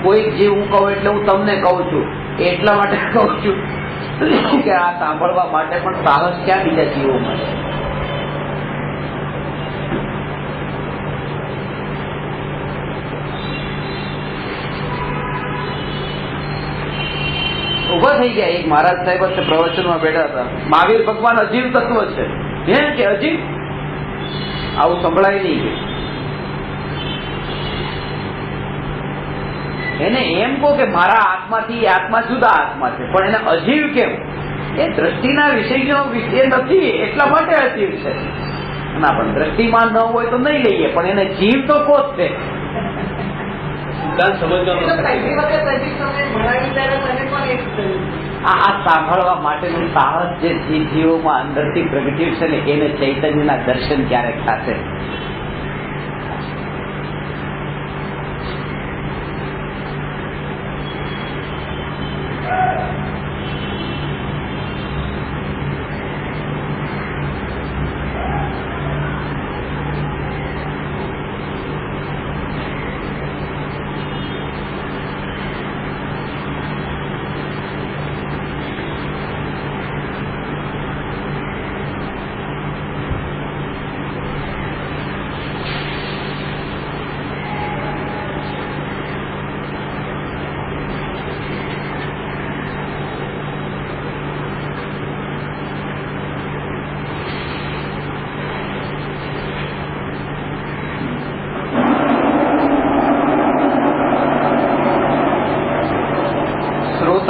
કોઈક જીવ હું કહું એટલે હું તમને કહું છું, એટલા માટે કહું છું કે આ સાંભળવા માટે પણ સાહસ ક્યાં બીજા જીવો મળે. ઉભા થઈ ગયા. એક મહારાજ સાહેબ પ્રવચનમાં બેઠા હતા. મહાવીર ભગવાન અજીવ તત્વ છે. એમ કે અજીવ આવું સંભળાય નહીં. એને એમ કહો કે મારા આત્માથી આત્મા જુદા આત્મા છે, પણ એને અજીવ કેમ? એ દ્રષ્ટિના વિષયનો વિષય નથી, એટલા માટે અજીવ છે. ના, પણ દ્રષ્ટિમાં ન હોય તો નહીં લઈએ, પણ એને જીવ તો કોસ છે. આ સાંભળવા માટેનું સાહસ જે જીવોમાં અંદરથી પ્રગટ્યું છે ને, એને ચૈતન્યના દર્શન ક્યારેક થશે.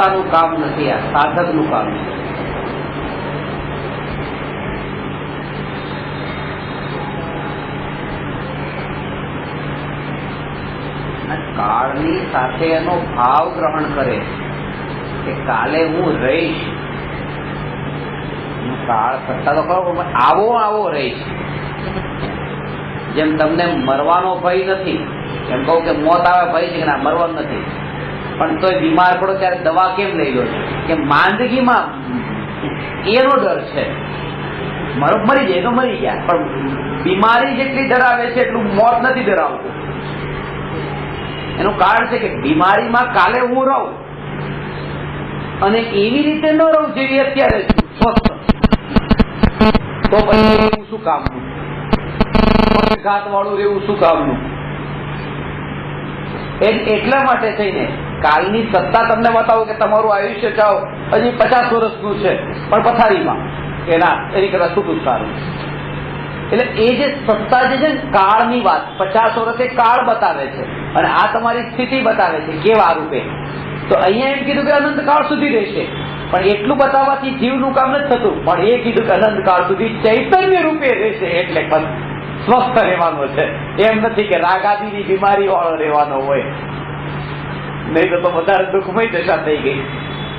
કર્તાનું કામ નથી, આ સાધકનું કામ છે. કાળની સાથે એનો ભાવ ગ્રહણ કરે કે કાલે હું રહીશ. કાળ કરતા તો ખરો આવો આવો રહીશ. જેમ તમને મરવાનો ભય નથી, એમ કહું કે મોત આવે ભય છે કે ના મરવાનું નથી, પણ તોય બીમાર પડો ત્યારે દવા કેમ લઈ લો છો કે માંદગીમાં એનો ડર છે. મરી જાય તો મરી ગયા, પણ બીમારી જેટલી ડરાવે છે એટલું મોત નથી ડરાવતું. એનું કારણ છે કે બીમારીમાં કાલે હું રહું અને એવી રીતે ન રહું જેવી અત્યારે સ્વસ્થ, તો પછી એવું શું કામનું? ઘાત વાળું રહેવું શું કામનું? એટલા માટે થઈને કાલની સત્તા તમને બતાવો કે તમારું આયુષ્ય ચાઓ હજી 50 વર્ષનું છે પણ પથારીમાં, કે ના એની કરતા શું સારું. એટલે એ જે સત્તા જે છે ને કાળની વાત, 50 વર્ષે કાળ બતાવે છે અને આ તમારી સ્થિતિ બતાવે છે કેવા રૂપે. તો અહીંયા એમ કીધું કે અનંત કાળ સુધી રહેશે, પણ એટલું બતાવવાથી જીવનું કામ નથી થતું. પણ એ કીધું કે અનંત કાળ સુધી ચૈતન્ય રૂપે રહેશે, એટલે સ્વસ્થ રહેવાનો છે. એમ નથી કે રાગાદીની બીમારી વાળો રહેવાનો હોય, નહીં તો વધારે દુઃખમય દશા થઈ ગઈ.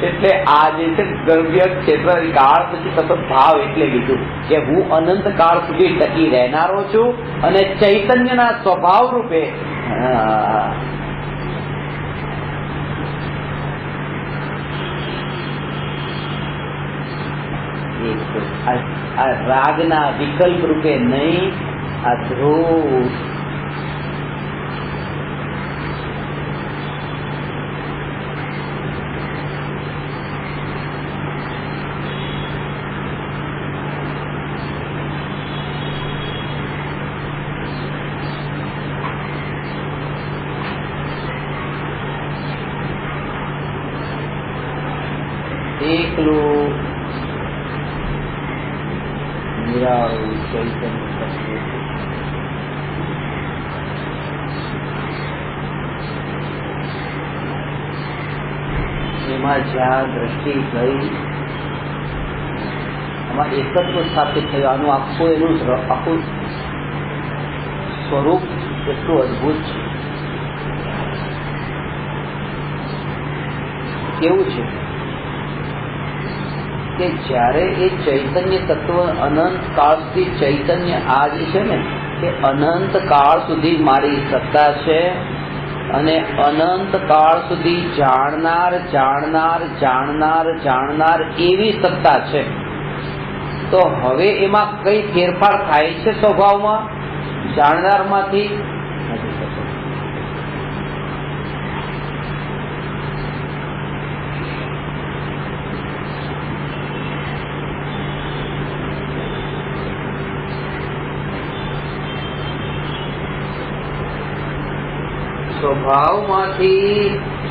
એટલે આ જે છે દ્રવ્ય ક્ષેત્ર કાળ પછી સતત ભાવ એટલે લીધું કે હું અનંત કાળ સુધી ટકી રહેનારો છું અને ચૈતન્યના સ્વભાવ રૂપે આ રાગના વિકલ્પ રૂપે નહીં, આ ધ્રુવ એકલું નિરાળું ચૈતન્ય તત્વ. એમાં જ્યાં દ્રષ્ટિ ગઈ એમાં એકત્વ સ્થાપિત થયું. આનું આખું એનું આખું સ્વરૂપ એટલું અદભુત છે. કેવું છે કે જ્યારે એ ચૈતન્ય તત્વ અનંત કાળ સુધી ચૈતન્ય આ જે છે ને કે અનંત કાળ સુધી મારી સત્તા છે અને અનંત કાળ સુધી જાણનાર જાણનાર જાણનાર જાણનાર એવી સત્તા છે. તો હવે એમાં કઈ ફેરફાર થાય છે સ્વભાવમાં? જાણનારમાંથી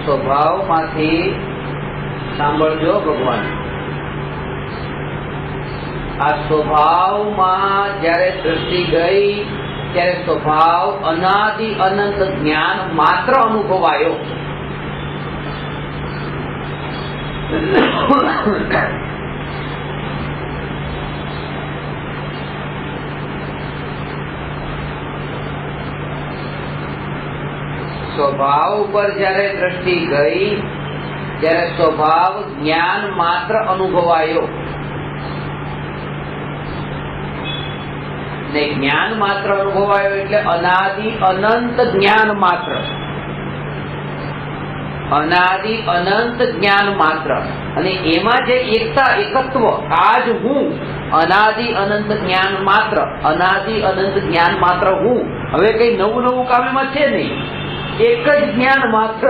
સ્વભાવમાંથી સાંભળજો ભગવાન, આ સ્વભાવમાં જયારે દ્રષ્ટિ ગઈ ત્યારે સ્વભાવ અનાદિ અનંત જ્ઞાન માત્ર અનુભવાયો. સ્વભાવ ઉપર જયારે દ્રષ્ટિ ગઈ ત્યારે સ્વભાવ જ્ઞાન માત્ર અનુભવાયો ને જ્ઞાન માત્ર અનુભવાયો એટલે અનાદિ અનંત જ્ઞાન માત્ર, અનાદિ અનંત જ્ઞાન માત્ર. અને એમાં જે એકતા એકત્વ આજ હું અનાદિ અનંત જ્ઞાન માત્ર, અનાદિ અનંત જ્ઞાન માત્ર હું. હવે કઈ નવું નવું કામ એમાં છે નહીં, એક જ જ્ઞાન માત્ર,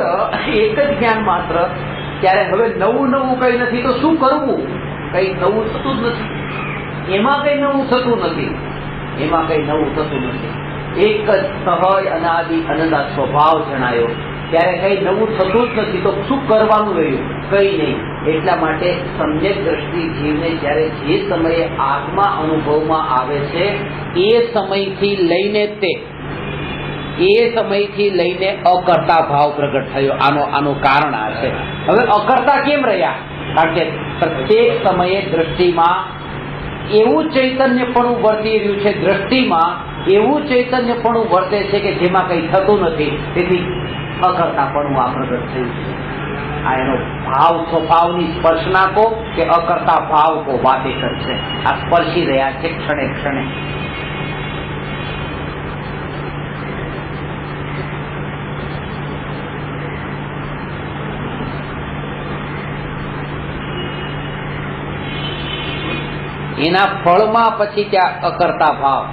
એક જ જ્ઞાન માત્ર. ત્યારે હવે નવું નવું કઈ નથી તો શું કરવું? કઈ નવું થતું જ નથી, એમાં કઈ નવું થતું નથી, એમાં કઈ નવું થતું નથી. એક જ સહજ અનાદિ અનંત સ્વભાવ જણાયો, ત્યારે કઈ નવું થતું જ નથી તો શું કરવાનું રહ્યું? કઈ નહીં. એટલા માટે સમ્યક દ્રષ્ટિ જીવને જયારે જે સમયે આત્મા અનુભવમાં આવે છે એ સમયથી લઈને તે એ સમયથી લઈને અકર્તા ભાવ પ્રગટ થયો. આનું કારણ આ છે. હવે અકર્તા કેમ રહ્યા? કારણ કે પ્રત્યેક સમયે દ્રષ્ટિમાં એવું ચૈતન્ય પણ વર્તી રહ્યું છે, દ્રષ્ટિમાં એવું ચૈતન્ય પણ વર્તે છે કે જેમાં કંઈ થતું નથી, તેથી અકર્તા પણ આ પ્રગટ થયું છે. આ એનો ભાવ સ્વભાવની સ્પર્શના કો કે અકર્તા ભાવ કો વાતે કરશે. આ સ્પર્શી રહ્યા છે ક્ષણે ક્ષણે. એના ફળમાં પછી ત્યાં અકર્તા ભાવ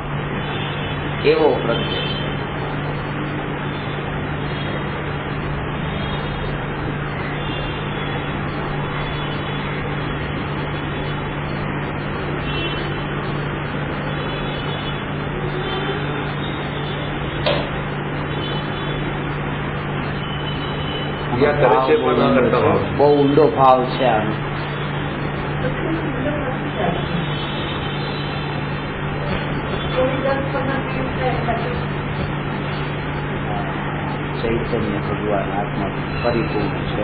એવો પ્રગટે છે. ક્રિયા કરે છે પણ અકર્તા ભાવ. બહુ ઊંડો ભાવ છે આનો. ચૈતન્ય ભગવાન આત્મા પરિપૂર્ણ છે.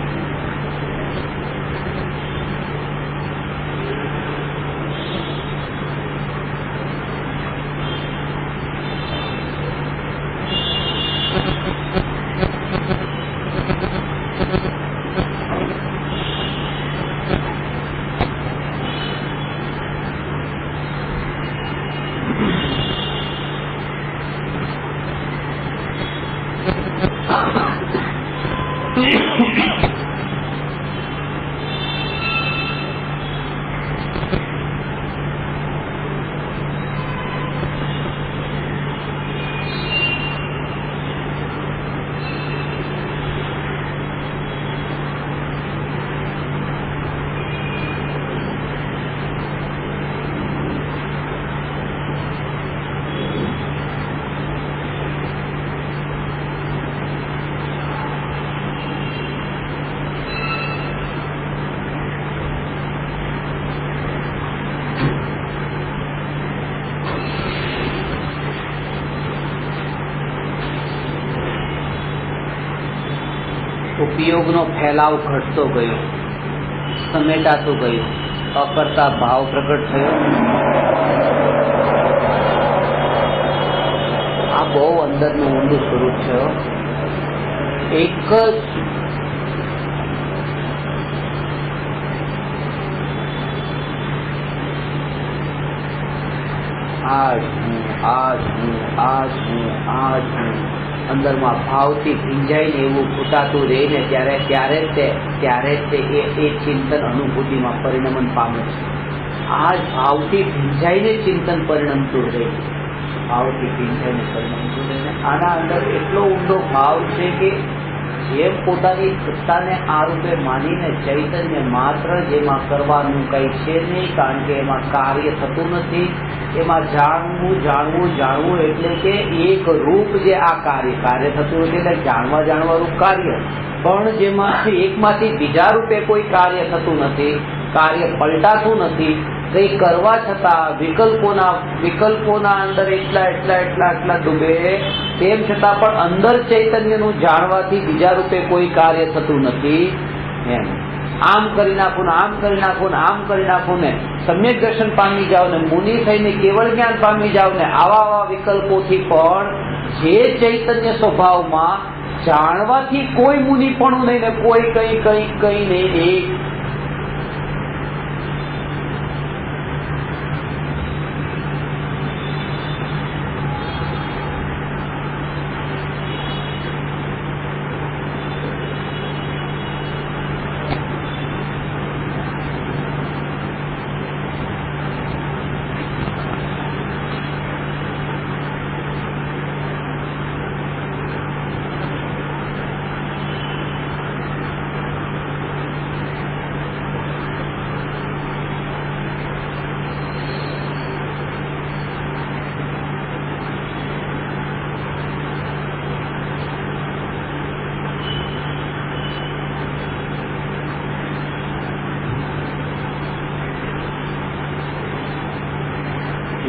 ઉપયોગનો ફેલાવ ઘટતો ગયો, સમેટાતો ગયો, અકર્તા ભાવ પ્રગટ થયો. આ બહુ અંદરનું ઊંડું સ્વરૂપ છે. એક જ આજ હું, આજ હું, આજ હું, આજ હું અંદરમાં ભાવથી ભીંજાઈને એવું ફૂટાતું રહે ને ત્યારે તે એ ચિંતન અનુભૂતિમાં પરિણમન પામે છે. આ જ ભાવથી ભીંજાઈને ચિંતન પરિણમતું રહે, ભાવથી ભીંજાઈને પરિણમતું રહે. આના અંદર એટલો ઊંડો ભાવ છે કે જેમ પોતાની સત્તાને આ રૂપે માનીને ચૈતન્ય માત્ર જેમાં કરવાનું કંઈ છે નહીં, કારણ કે એમાં કાર્ય થતું નથી. એમાં જાણવું જાણવું જાણવું એટલે કે એક રૂપ જે આ કાર્ય થતું નથી, એટલે જાણવા રૂપ કાર્ય, પણ જેમાં એકમાંથી બીજા રૂપે કોઈ કાર્ય થતું નથી, કાર્ય પલટાતું નથી. કંઈ કરવા છતાં વિકલ્પોના અંદર એટલા ડૂબે, તેમ છતાં પણ અંદર ચૈતન્યનું જાણવાથી બીજા રૂપે કોઈ કાર્ય થતું નથી. એમ આમ કરી નાખું ને આમ કરી નાખું ને આમ કરી નાખું ને સમ્યક દર્શન પામી જાઓ ને મુનિ થઈને કેવળ જ્ઞાન પામી જાઓ ને આવા વિકલ્પોથી પણ જે ચૈતન્ય સ્વભાવમાં જાણવાથી કોઈ મુનિ પણ નહીં ને કોઈ કઈ નહીં,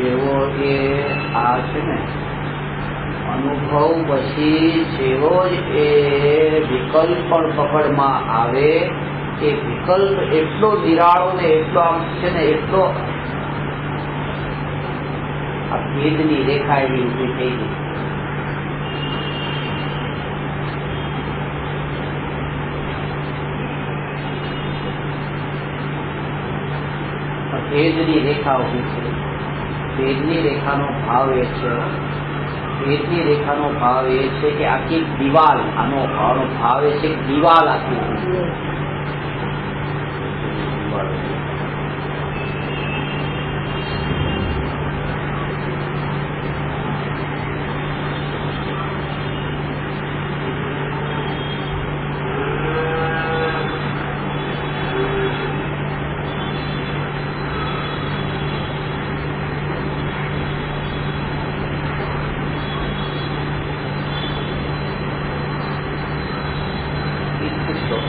એવો એ આ છે ને અનુભવ પછી જેવો જ એ વિકલ્પ પણ પકડમાં આવે, એ વિકલ્પ એટલો નિરાળો ને એટલો આમ છે ને એટલો આ ભેદની રેખા એવી ઊભી થઈ ગઈ. ભેદની રેખા ઊભી છે. ભેદની રેખાનો ભાવ એ છે, ભેદની રેખાનો ભાવ એ છે કે આખી દિવાલ, આનો ભાવ એ છે દિવાલ આખી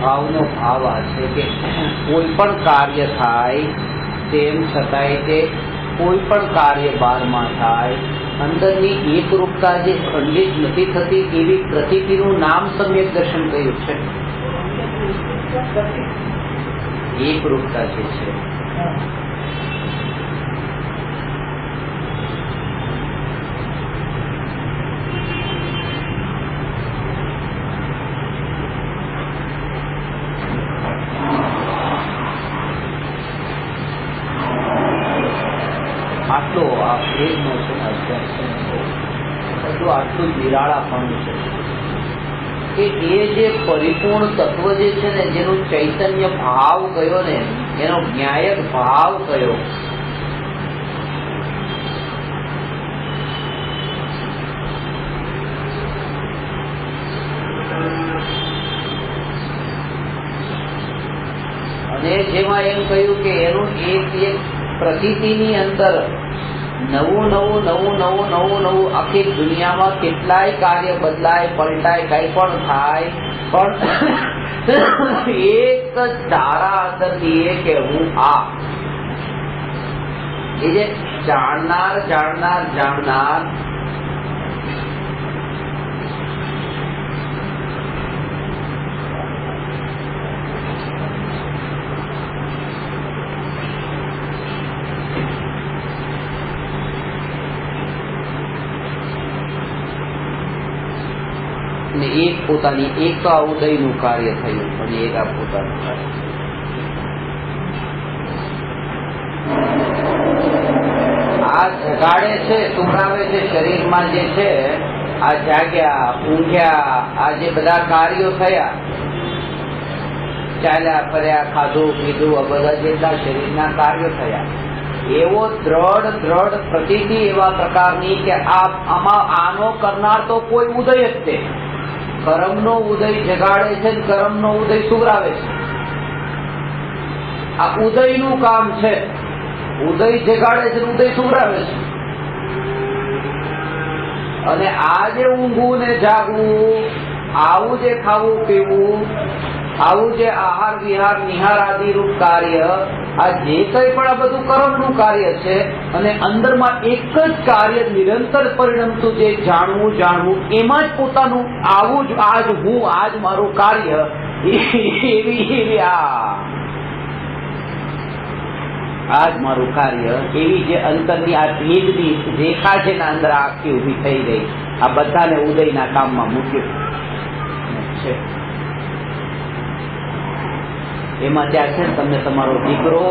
ભાવનો ભાવ આ છે કે કોઈ પણ કાર્ય થાય તેમ છતાંય તે કોઈ પણ કાર્ય બારમાં થાય, અંદરની એકરૂપતા જે ખંડિત નથી થતી એવી પ્રતીતિનું નામ સમ્યક દર્શન કહ્યું છે. એકરૂપતા જે છે આટલો આ ભેદનો છે અભ્યાસ બધું આટલું નિરાળાપણું છે કે એ જે પરિપૂર્ણ તત્વ જે છે ને, જેનું ચૈતન્ય ભાવ કયો ને, એનો જ્ઞાયક ભાવ કયો, અને જેમાં એમ કહ્યું કે એનું એક એક પ્રતીતિની અંદર નવું નવું નવું નવું નવું નવું આખી દુનિયામાં કેટલાય કાર્ય બદલાય, પલટાય, કઈ પણ થાય, પણ એક જ ધારા અંદરની એ કે હું આ, એ જે જાણનાર જાણનાર જાણનાર એક પોતાની, એક તો આ ઉદયનું કાર્ય થયું અને એક આ પોતાનું કાર્ય. આ જગાડે છે, સુવડાવે છે શરીરમાં જે છે, આ જાગ્યા, ઊંઘ્યા, આ જે બધા કાર્યો થયા, ચાલ્યા ફર્યા, ખાધું પીધું, આ બધા જેટલા શરીરના કાર્યો થયા, એવો દ્રઢ પ્રતીતિ એવા પ્રકારની કે આમાં આનો કરનાર તો કોઈ ઉદય જ છે. કર્મનો ઉદય જગાડે છે, કર્મનો ઉદય સુવરાવે છે. આ ઉદયનું કામ છે. ઉદય જગાડે છે, ઉદય સુવરાવે છે. અને આ જે ઊંઘવું ને જાગવું, આવું જે ખાવું પીવું, આવું જે આહાર વિહાર નિહાર આદિ રૂપ કાર્ય, આ જે કંઈ પણ આ બધું કર્મનું કાર્ય છે, અને અંદરમાં એક જ કાર્ય નિરંતર પરિણમતું જે જાણવું, એમાં જ પોતાનું આવું જ આજ હું, આજ મારું કાર્ય, એવી આજ મારું કાર્ય, એવી જે અંતરની આ ભેદની રેખા છે ને અંદર આખી ઊભી થઈ ગઈ. આ બધાને ઉદયના કામમાં મૂક્યું છે. એમાં ત્યાં છે તમને તમારો દીકરો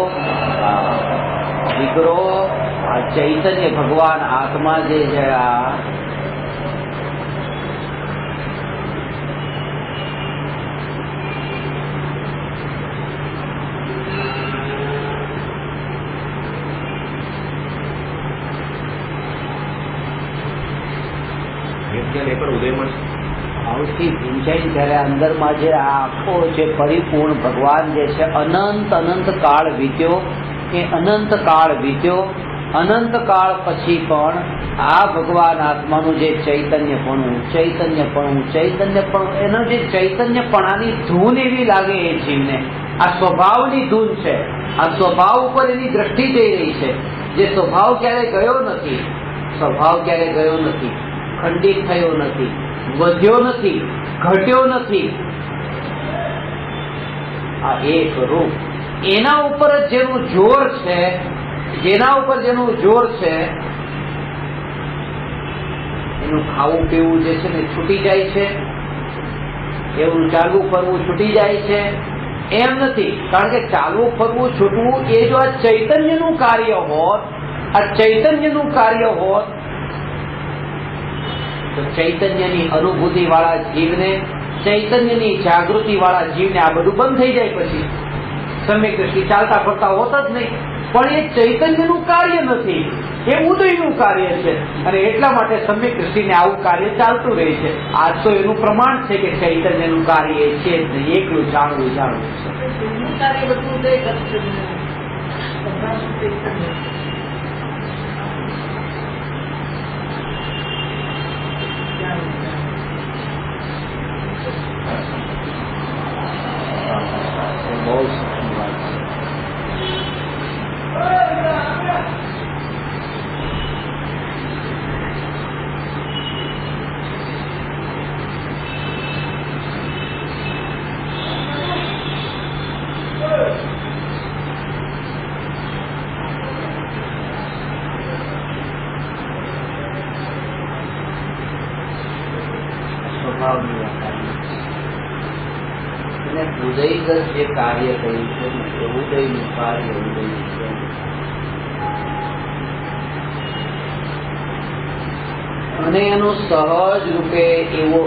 આ ચૈતન્ય ભગવાન આત્મા જે છે, આ ઉદયમાં ભાવથી ભૂંજાઈ જ્યારે અંદરમાં જે આખો જે પરિપૂર્ણ ભગવાન જે છે, અનંત કાળ વીત્યો, એ અનંત કાળ વીત્યો, અનંત કાળ પછી પણ આ ભગવાન આત્માનું જે ચૈતન્યપણું, એનો જે ચૈતન્યપણાની ધૂન એવી લાગે એ જીવને. આ સ્વભાવની ધૂન છે. આ સ્વભાવ ઉપર એની દ્રષ્ટિ જઈ રહી છે. જે સ્વભાવ ક્યારે ગયો નથી, ખંડિત થયો નથી, વધ્યો નથી, ઘટ્યો નથી. આ એક રૂપ, એના ઉપર જ જેનું જોર છે, જેના ઉપર જેનું જોર છે, એનું ખાવું પીવું જે છે ને છૂટી જાય છે, એવું ચાલવું ફરવું છૂટી જાય છે. એમ નથી, કારણ કે ચાલવું ફરવું છૂટવું એ જો આ ચૈતન્યનું કાર્ય હોત, આ ચૈતન્યનું કાર્ય હોત, તો ચૈતન્યની અનુભૂતિ વાળા જીવને, ચૈતન્યની જાગૃતિ વાળા જીવને આ બધું બંધ થઈ જાય. પછી સમ્યક દ્રષ્ટિ ચાલતા ફરતા હોત જ નહીં. પણ એ ચૈતન્યનું કાર્ય નથી, એ ઉદયનું કાર્ય છે, અને એટલા માટે સમ્યક દ્રષ્ટિને આવું કાર્ય ચાલતું રહે છે. આજ તો એનું પ્રમાણ છે કે ચૈતન્યનું કાર્ય એ છે જ નહીં, એકલું જાણવું જાણવું છે. બહુ સારી વાત છે. સ્વભાવની વાત એને ઉદયગત જે કાર્ય કર્યું છે ને એ ઉદયનું કાર્ય ઉદયનું છે. અને એનો સહજ રૂપે એવો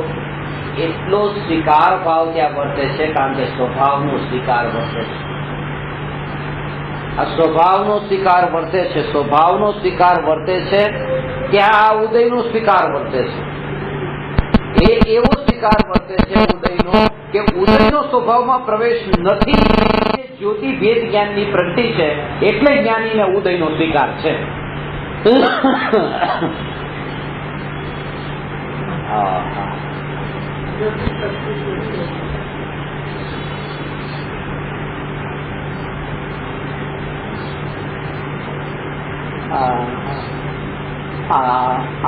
એટલો સ્વીકાર ભાવ ત્યાં વર્તે છે, કારણ કે સ્વભાવનો સ્વીકાર વર્તે છે. આ સ્વભાવનો સ્વીકાર વર્તે છે, સ્વભાવનો સ્વીકાર વર્તે છે, ત્યાં આ ઉદયનો સ્વીકાર વર્તે છે. એ એવો સ્વીકાર વર્તે છે ઉદયનો કે ઉદયનો સ્વભાવમાં પ્રવેશ નથી. જ્યોતિ ભેદ જ્ઞાનની પ્રગતિ છે એટલે જ્ઞાનીને ઉદયનો સ્વીકાર છે.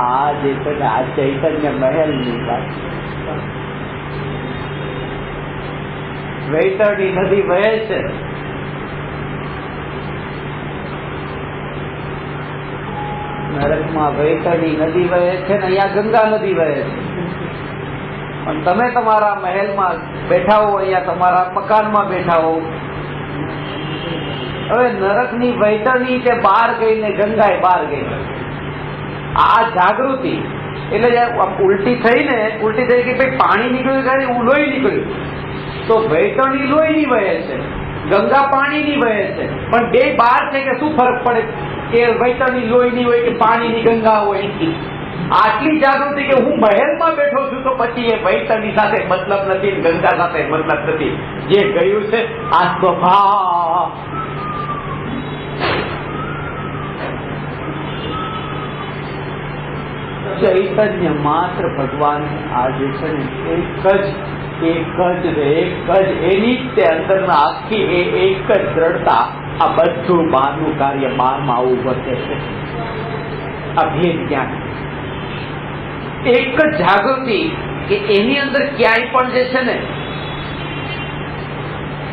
આ જે છે ને આ ચૈતન્ય મહેલ ની વાત, વૈતરણી નદી વહે છે, નરકમાં વૈતરણી નદી વહે છે ને અહીંયા ગંગા નદી વહે છે. પણ તમે તમારા મહેલમાં બેઠા હો, અહીંયા તમારા મકાનમાં બેઠા હો. હવે નરકની વૈતરણી તે બહાર ગઈ ને ગંગાએ બહાર ગઈ. આ જાગૃતિ એટલે ઉલટી થઈ ને, ઉલટી થઈ કે ભાઈ પાણી નીકળ્યું ત્યારે લોહી નીકળ્યું, તો વૈતરણી લોહીની વહે છે, ગંગા પાણીની વહે છે. પણ બે બહાર છે કે શું ફરક પડે કે વૈતરણી લોહીની હોય કે પાણીની ગંગા હોય? આટલી જાગૃતિ કે હું મહેલમાં બેઠો છું તો પછી એ વૈતરણી સાથે મતલબ નથી, ગંગા સાથે મતલબ નથી. જે ગયું છે આ સ્વભાવ. ચૈતન્ય માત્ર ભગવાન આ જે છે ને એક જ એની જ તે અંદરના આખી એક જ દ્રઢતા, આ બધું બહારનું કાર્ય બહારમાં આવું વર્તે છે. આ ભેદ જ્ઞાન, એક જ જાગૃતિ કે એની અંદર ક્યાંય પણ જે છે ને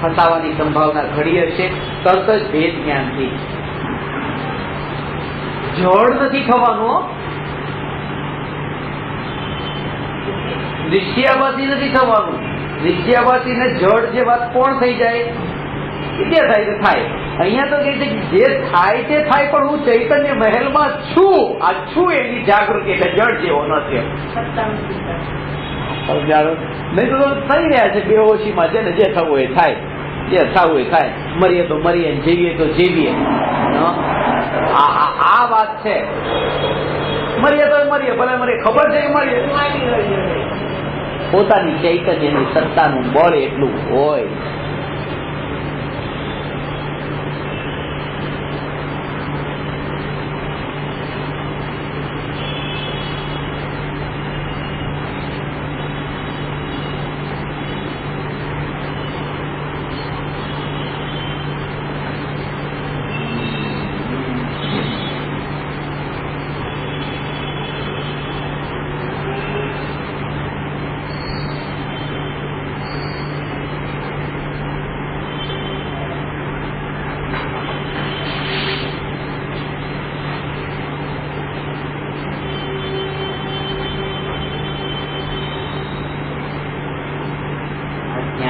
ફસાવાની સંભાવના ઘડી હશે, તરત જ ભેદ જ્ઞાનથી જડ નથી થવાનું. નિશ્ચયાભાસી નથી થવાનું. નિશ્ચયાભાસી ને જડ જે વાત કોણ થઈ જાય, ક્યાં થાય તો થાય. અહીંયા તો કે જે થાય તે થાય, પણ હું ચૈતન્ય મહેલમાં છું, આ છું એની જાગૃતિ, એટલે જડ જેવો નથી. નહીં તો થઈ રહ્યા છે બેહોશીમાં છે ને, જે થવું એ થાય, જે થવું એ થાય. મરીએ તો મરીએ, જીવીએ તો જીવીએ. આ વાત છે. મરીએ તો મરીએ, ભલે મરીએ, ખબર છે કે મરીએ. પોતાની ચૈતન્યની સત્તાનું બળ એટલું હોય.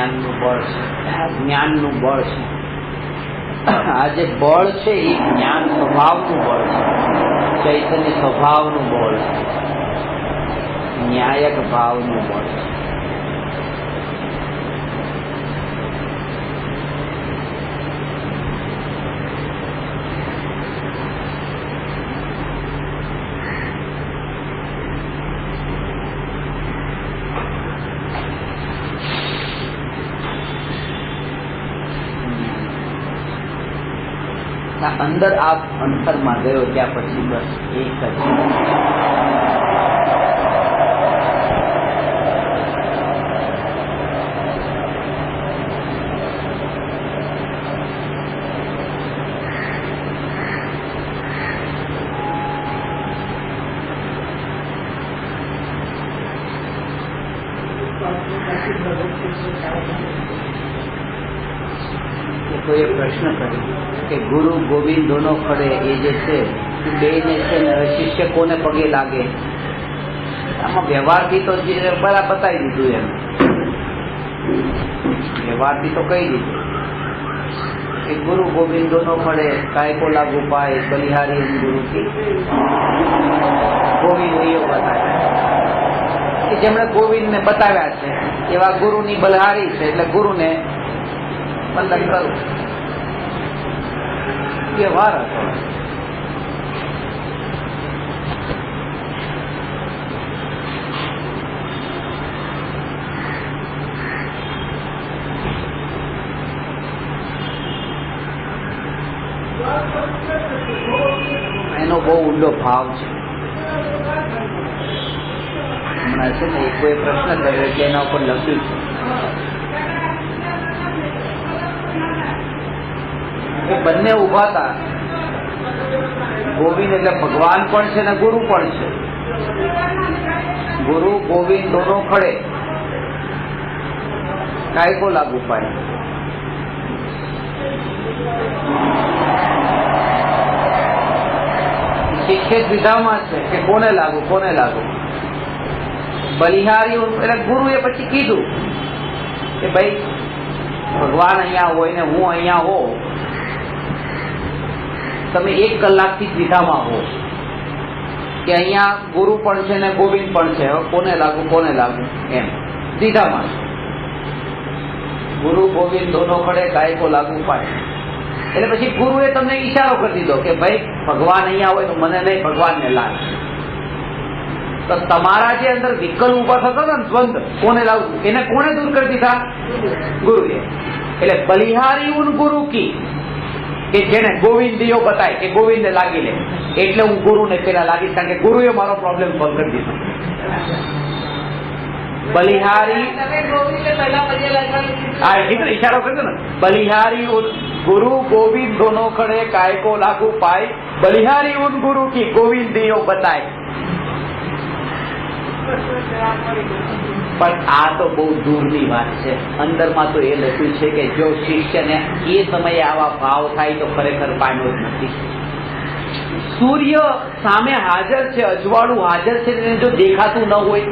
જ્ઞાનનું બળ છે, આ જ્ઞાનનું બળ છે. આ જે બળ છે એ જ્ઞાન સ્વભાવનું બળ છે, ચૈતન્ય સ્વભાવનું બળ છે, ન્યાયક ભાવનું બળ છે. અંદર આ અંતરમાં ગયો ત્યાં પછી બસ એક જ કોઈએ પ્રશ્ન કર્યો કે ગુરુ ગોવિંદ દોનો ખડે એ જે છે બે ને છે ને શિષ્ય કોને પગે લાગે? આમાં વ્યવહારથી તો બરાબર બતાવી દીધું, એમ વ્યવહારથી તો કહી દીધું કે ગુરુ ગોવિંદ દોનો ખડે કાય કો લાગુ પાય બલિહારી ગુરુ કી ગોવિંદ એવો બતાવ્યા કે જેમણે ગોવિંદને બતાવ્યા છે એવા ગુરુની બલહારી છે, એટલે ગુરુને વંદન કરું. વ્યવહાર હતો. એનો બહુ ઊંડો ભાવ છે. હમણાં છે ને એ કોઈ પ્રશ્ન કર્યો કે એના ઉપર લખ્યું છે કે બંને ઉભા હતા, ગોવિંદ એટલે ભગવાન પણ છે ને ગુરુ પણ છે. ગુરુ ગોવિંદ દોનો ખડે કાય કો લાગુ પાય. શિષ્ય દ્વિધામાં છે કે કોને લાગુ કોને લાગુ. બલિહારી એટલે ગુરુએ પછી કીધું કે ભાઈ ભગવાન અહીંયા હોય ને હું અહીંયા હોઉં, તમે 1 કલાકથી દ્વિધામાં હો કે અહીંયા ગુરુ પણ છે ને ગોવિંદ પણ છે, હવે કોને લાગુ કોને લાગુ એમ દ્વિધામાં. ગુરુ ગોવિંદ દોનો ખડે કાય કો લાગુ પાય. એટલે પછી ગુરુએ તમને ઈશારો કરી દીધો કે ભાઈ ભગવાન અહીંયા હોય તો મને નહીં, ભગવાનને લાગે. તો તમારા જે અંદર વિકલ્પ ઉભા થતો ને દ્વંદ કોને લાગુ, એને કોને દૂર કરી દીધા? ગુરુએ. એટલે બલિહારી ઉન ગુરુ કી, કે જેને ગોવિંદીઓ બતાય કે ગોવિંદને લાગી લે એટલે હું ગુરુને પેલા લાગીશ, કારણ કે ગુરુએ મારો પ્રોબ્લેમ સોલ્વ કરી દીધો. બલિહારી હા એટલે ઈશારો કર્યો ને, બલિહારી ઉન ગુરુ ગોવિંદ દોનો ખડે કાય કો લાગુ પાય, બલિહારી ઉન ગુરુ કી ગોવિંદીઓ બતાય. પણ આ તો બહુ દૂરની વાત છે. અંદરમાં તો એ લખ્યું છે કે જો શિષ્યને એ સમયે આવા ભાવ થાય તો ખરેખર પામ્યો જ નથી. સૂર્ય સામે હાજર છે, અજવાળું હાજર છે, એને જો દેખાતું ન હોય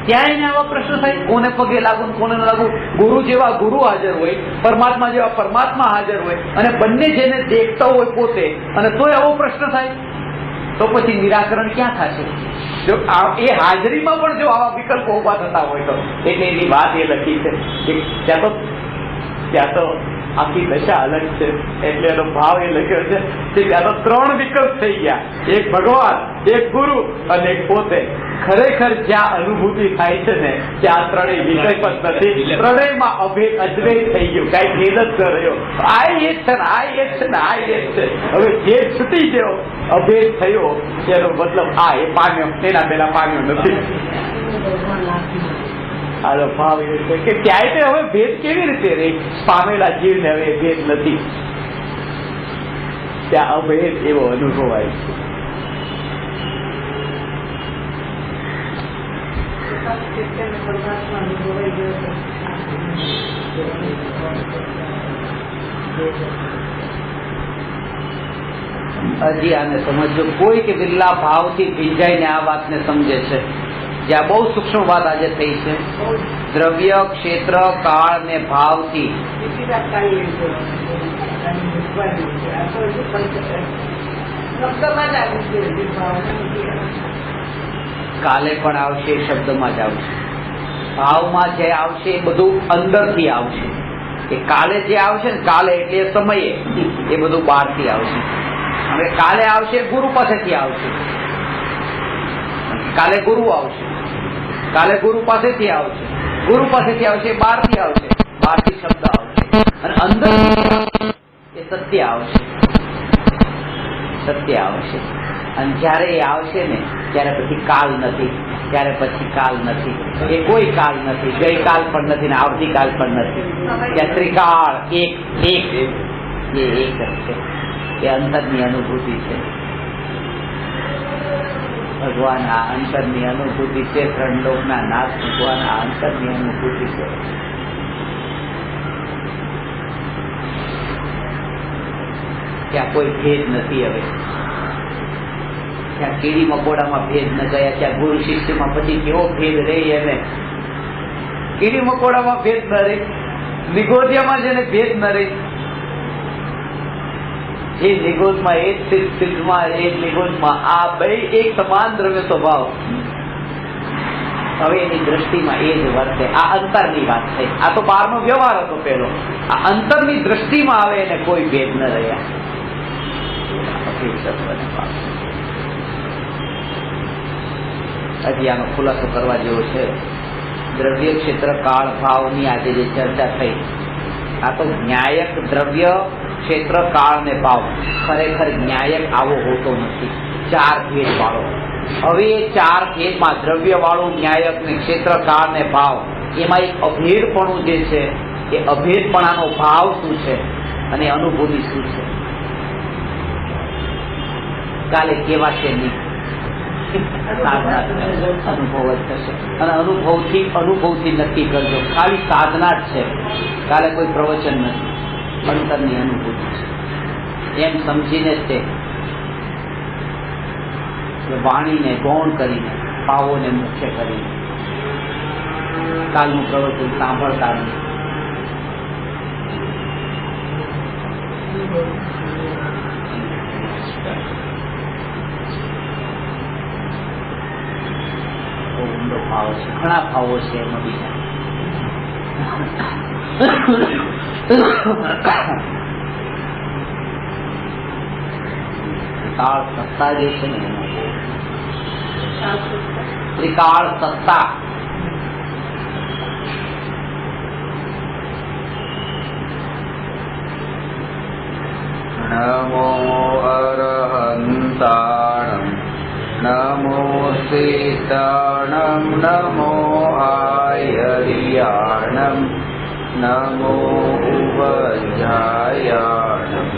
ત્યાં એને આવા પ્રશ્ન થાય કોને પગે લાગુ કોને ન લાગુ. ગુરુ જેવા ગુરુ હાજર હોય, પરમાત્મા જેવા પરમાત્મા હાજર હોય, અને બંને જેને દેખતા હોય પોતે, અને તોય આવો પ્રશ્ન થાય તો પછી નિરાકરણ ક્યાં થશે? જો એ હાજરીમાં પણ જો આવા વિકલ્પો ઉભા થતા હોય તો. એટલે એની વાત એ લખી છે કે ત્યાં તો આખી દશા અલગ છે. એટલે એનો ભાવ એ લખ્યો છે કે ત્યાં તો 3 વિકલ્પ થઈ ગયા, એક ભગવાન, એક ગુરુ અને એક પોતે. ખરેખર જ્યાં અનુભૂતિ થાય છે ને ત્યાં 3 વિકલ્પ જ નથી, 3માં અભેદ અદ્વૈત થઈ ગયું, કઈ ભેદ જ ન રહ્યો. આ એ જ છે ને આ એ જ છે ને આ એ જ છે. હવે જે છૂટી ગયો અભેદ થયો એનો મતલબ આ એ પામ્યો, એના પેલા પામ્યો નથી. આનો ભાવ એ છે કે ક્યાંય તો હવે ભેદ કેવી રીતે રહે? પામેલા જીવને હવે ભેદ નથી, ત્યાં અભેદ એવો અનુભવાય છે. હજી આને સમજો કોઈ કે બિરલા ભાવથી ભીંજાઈને આ વાતને સમજે છે, જ્યાં બહુ સૂક્ષ્મ વાત આજે થઈ છે દ્રવ્ય ક્ષેત્ર કાળ ને ભાવથી કાલે પણ આવશે, શબ્દમાં જ આવશે. ભાવમાં જે આવશે એ બધું અંદરથી આવશે. કે કાલે જે આવશે ને, કાલે એટલે સમયે, એ બધું બહારથી આવશે. હવે કાલે આવશે ગુરુ પાસેથી આવશે. કાલે ગુરુ આવશે, કાલે ગુરુ પાસેથી આવશે, ગુરુ પાસેથી આવશે, બહારથી આવશે, બહારથી શબ્દ આવશે, અને અંદર એ સત્ય આવશે. સત્ય આવશે. અને જયારે એ આવશે ને ત્યારે પછી કાલ નથી, ત્યારે પછી કાલ નથી, એ કોઈ કાલ નથી, ગઈકાલ પણ નથી ને આવતીકાલ પણ નથી. ત્યાં ત્રિકાળ એક એક એ એક જ છે. એ અંતરની અનુભૂતિ છે. ભગવાન આ અંતરની અનુભૂતિ છે. ત્રણ લોકના નાથ ભગવાન આ અંતરની અનુભૂતિ છે. ત્યાં કોઈ ભેદ નથી. હવે ત્યાં કીડી મકોડામાં ભેદ ન ગયા, ત્યાં ગુરુ શિષ્યમાં પછી કેવો ભેદ રહે. એને કીડી મકોડામાં ભેદ ન રહે, નિગોદિયામાં જેને ભેદ ન રહે, જે નિગોદમાં એ સિદ્ધમાં એ નિગોદમાં આ બે એક સમાન દ્રવ્ય સ્વભાવ. હવે એની દ્રષ્ટિમાં એ જ વર્તે. આ અંતરની વાત થઈ. આ તો બહારનો વ્યવહાર હતો પેલો. આ અંતરની દ્રષ્ટિમાં આવે એને કોઈ ભેદ ન રહ્યા. હજી આનો ખુલાસો કરવા જેવો છે. દ્રવ્ય ક્ષેત્ર કાળ ભાવની આજે જે ચર્ચા થઈ, આ તો ન્યાયક દ્રવ્ય ક્ષેત્ર કાળ ને ભાવ. ખરેખર ન્યાયક આવો હોતો નથી, ચાર ભેદ વાળો. હવે એ ચાર ભેદમાં દ્રવ્ય વાળું ન્યાયક ને ક્ષેત્ર કાળ ને ભાવ, એમાં એક અભેદપણું જે છે, એ અભેદપણાનો ભાવ શું છે અને અનુભૂતિ શું છે, કાલે કેવા છે નહીં. અનુભવ જ થશે. અને અનુભવથી નક્કી કરજો. ખાલી સાધના જ છે, કાલે કોઈ પ્રવચન નથી. અંતરની અનુભૂતિ છે. એમ સમજીને જ તે વાણીને ગૌણ કરીને, ભાવોને મુખ્ય કરીને કાલનું પ્રવચન સાંભળતા નહીં. ઊંડો ભાવ છે, ઘણા ભાવો છે એમાં બીજા. ત્રિકાળ સત્તા જે છે ને, ત્રિકાળ સત્તા. નમો અરહંતાણં નમો સીતાણં નમો આયર્યાણં નમો ઉભજાયાણં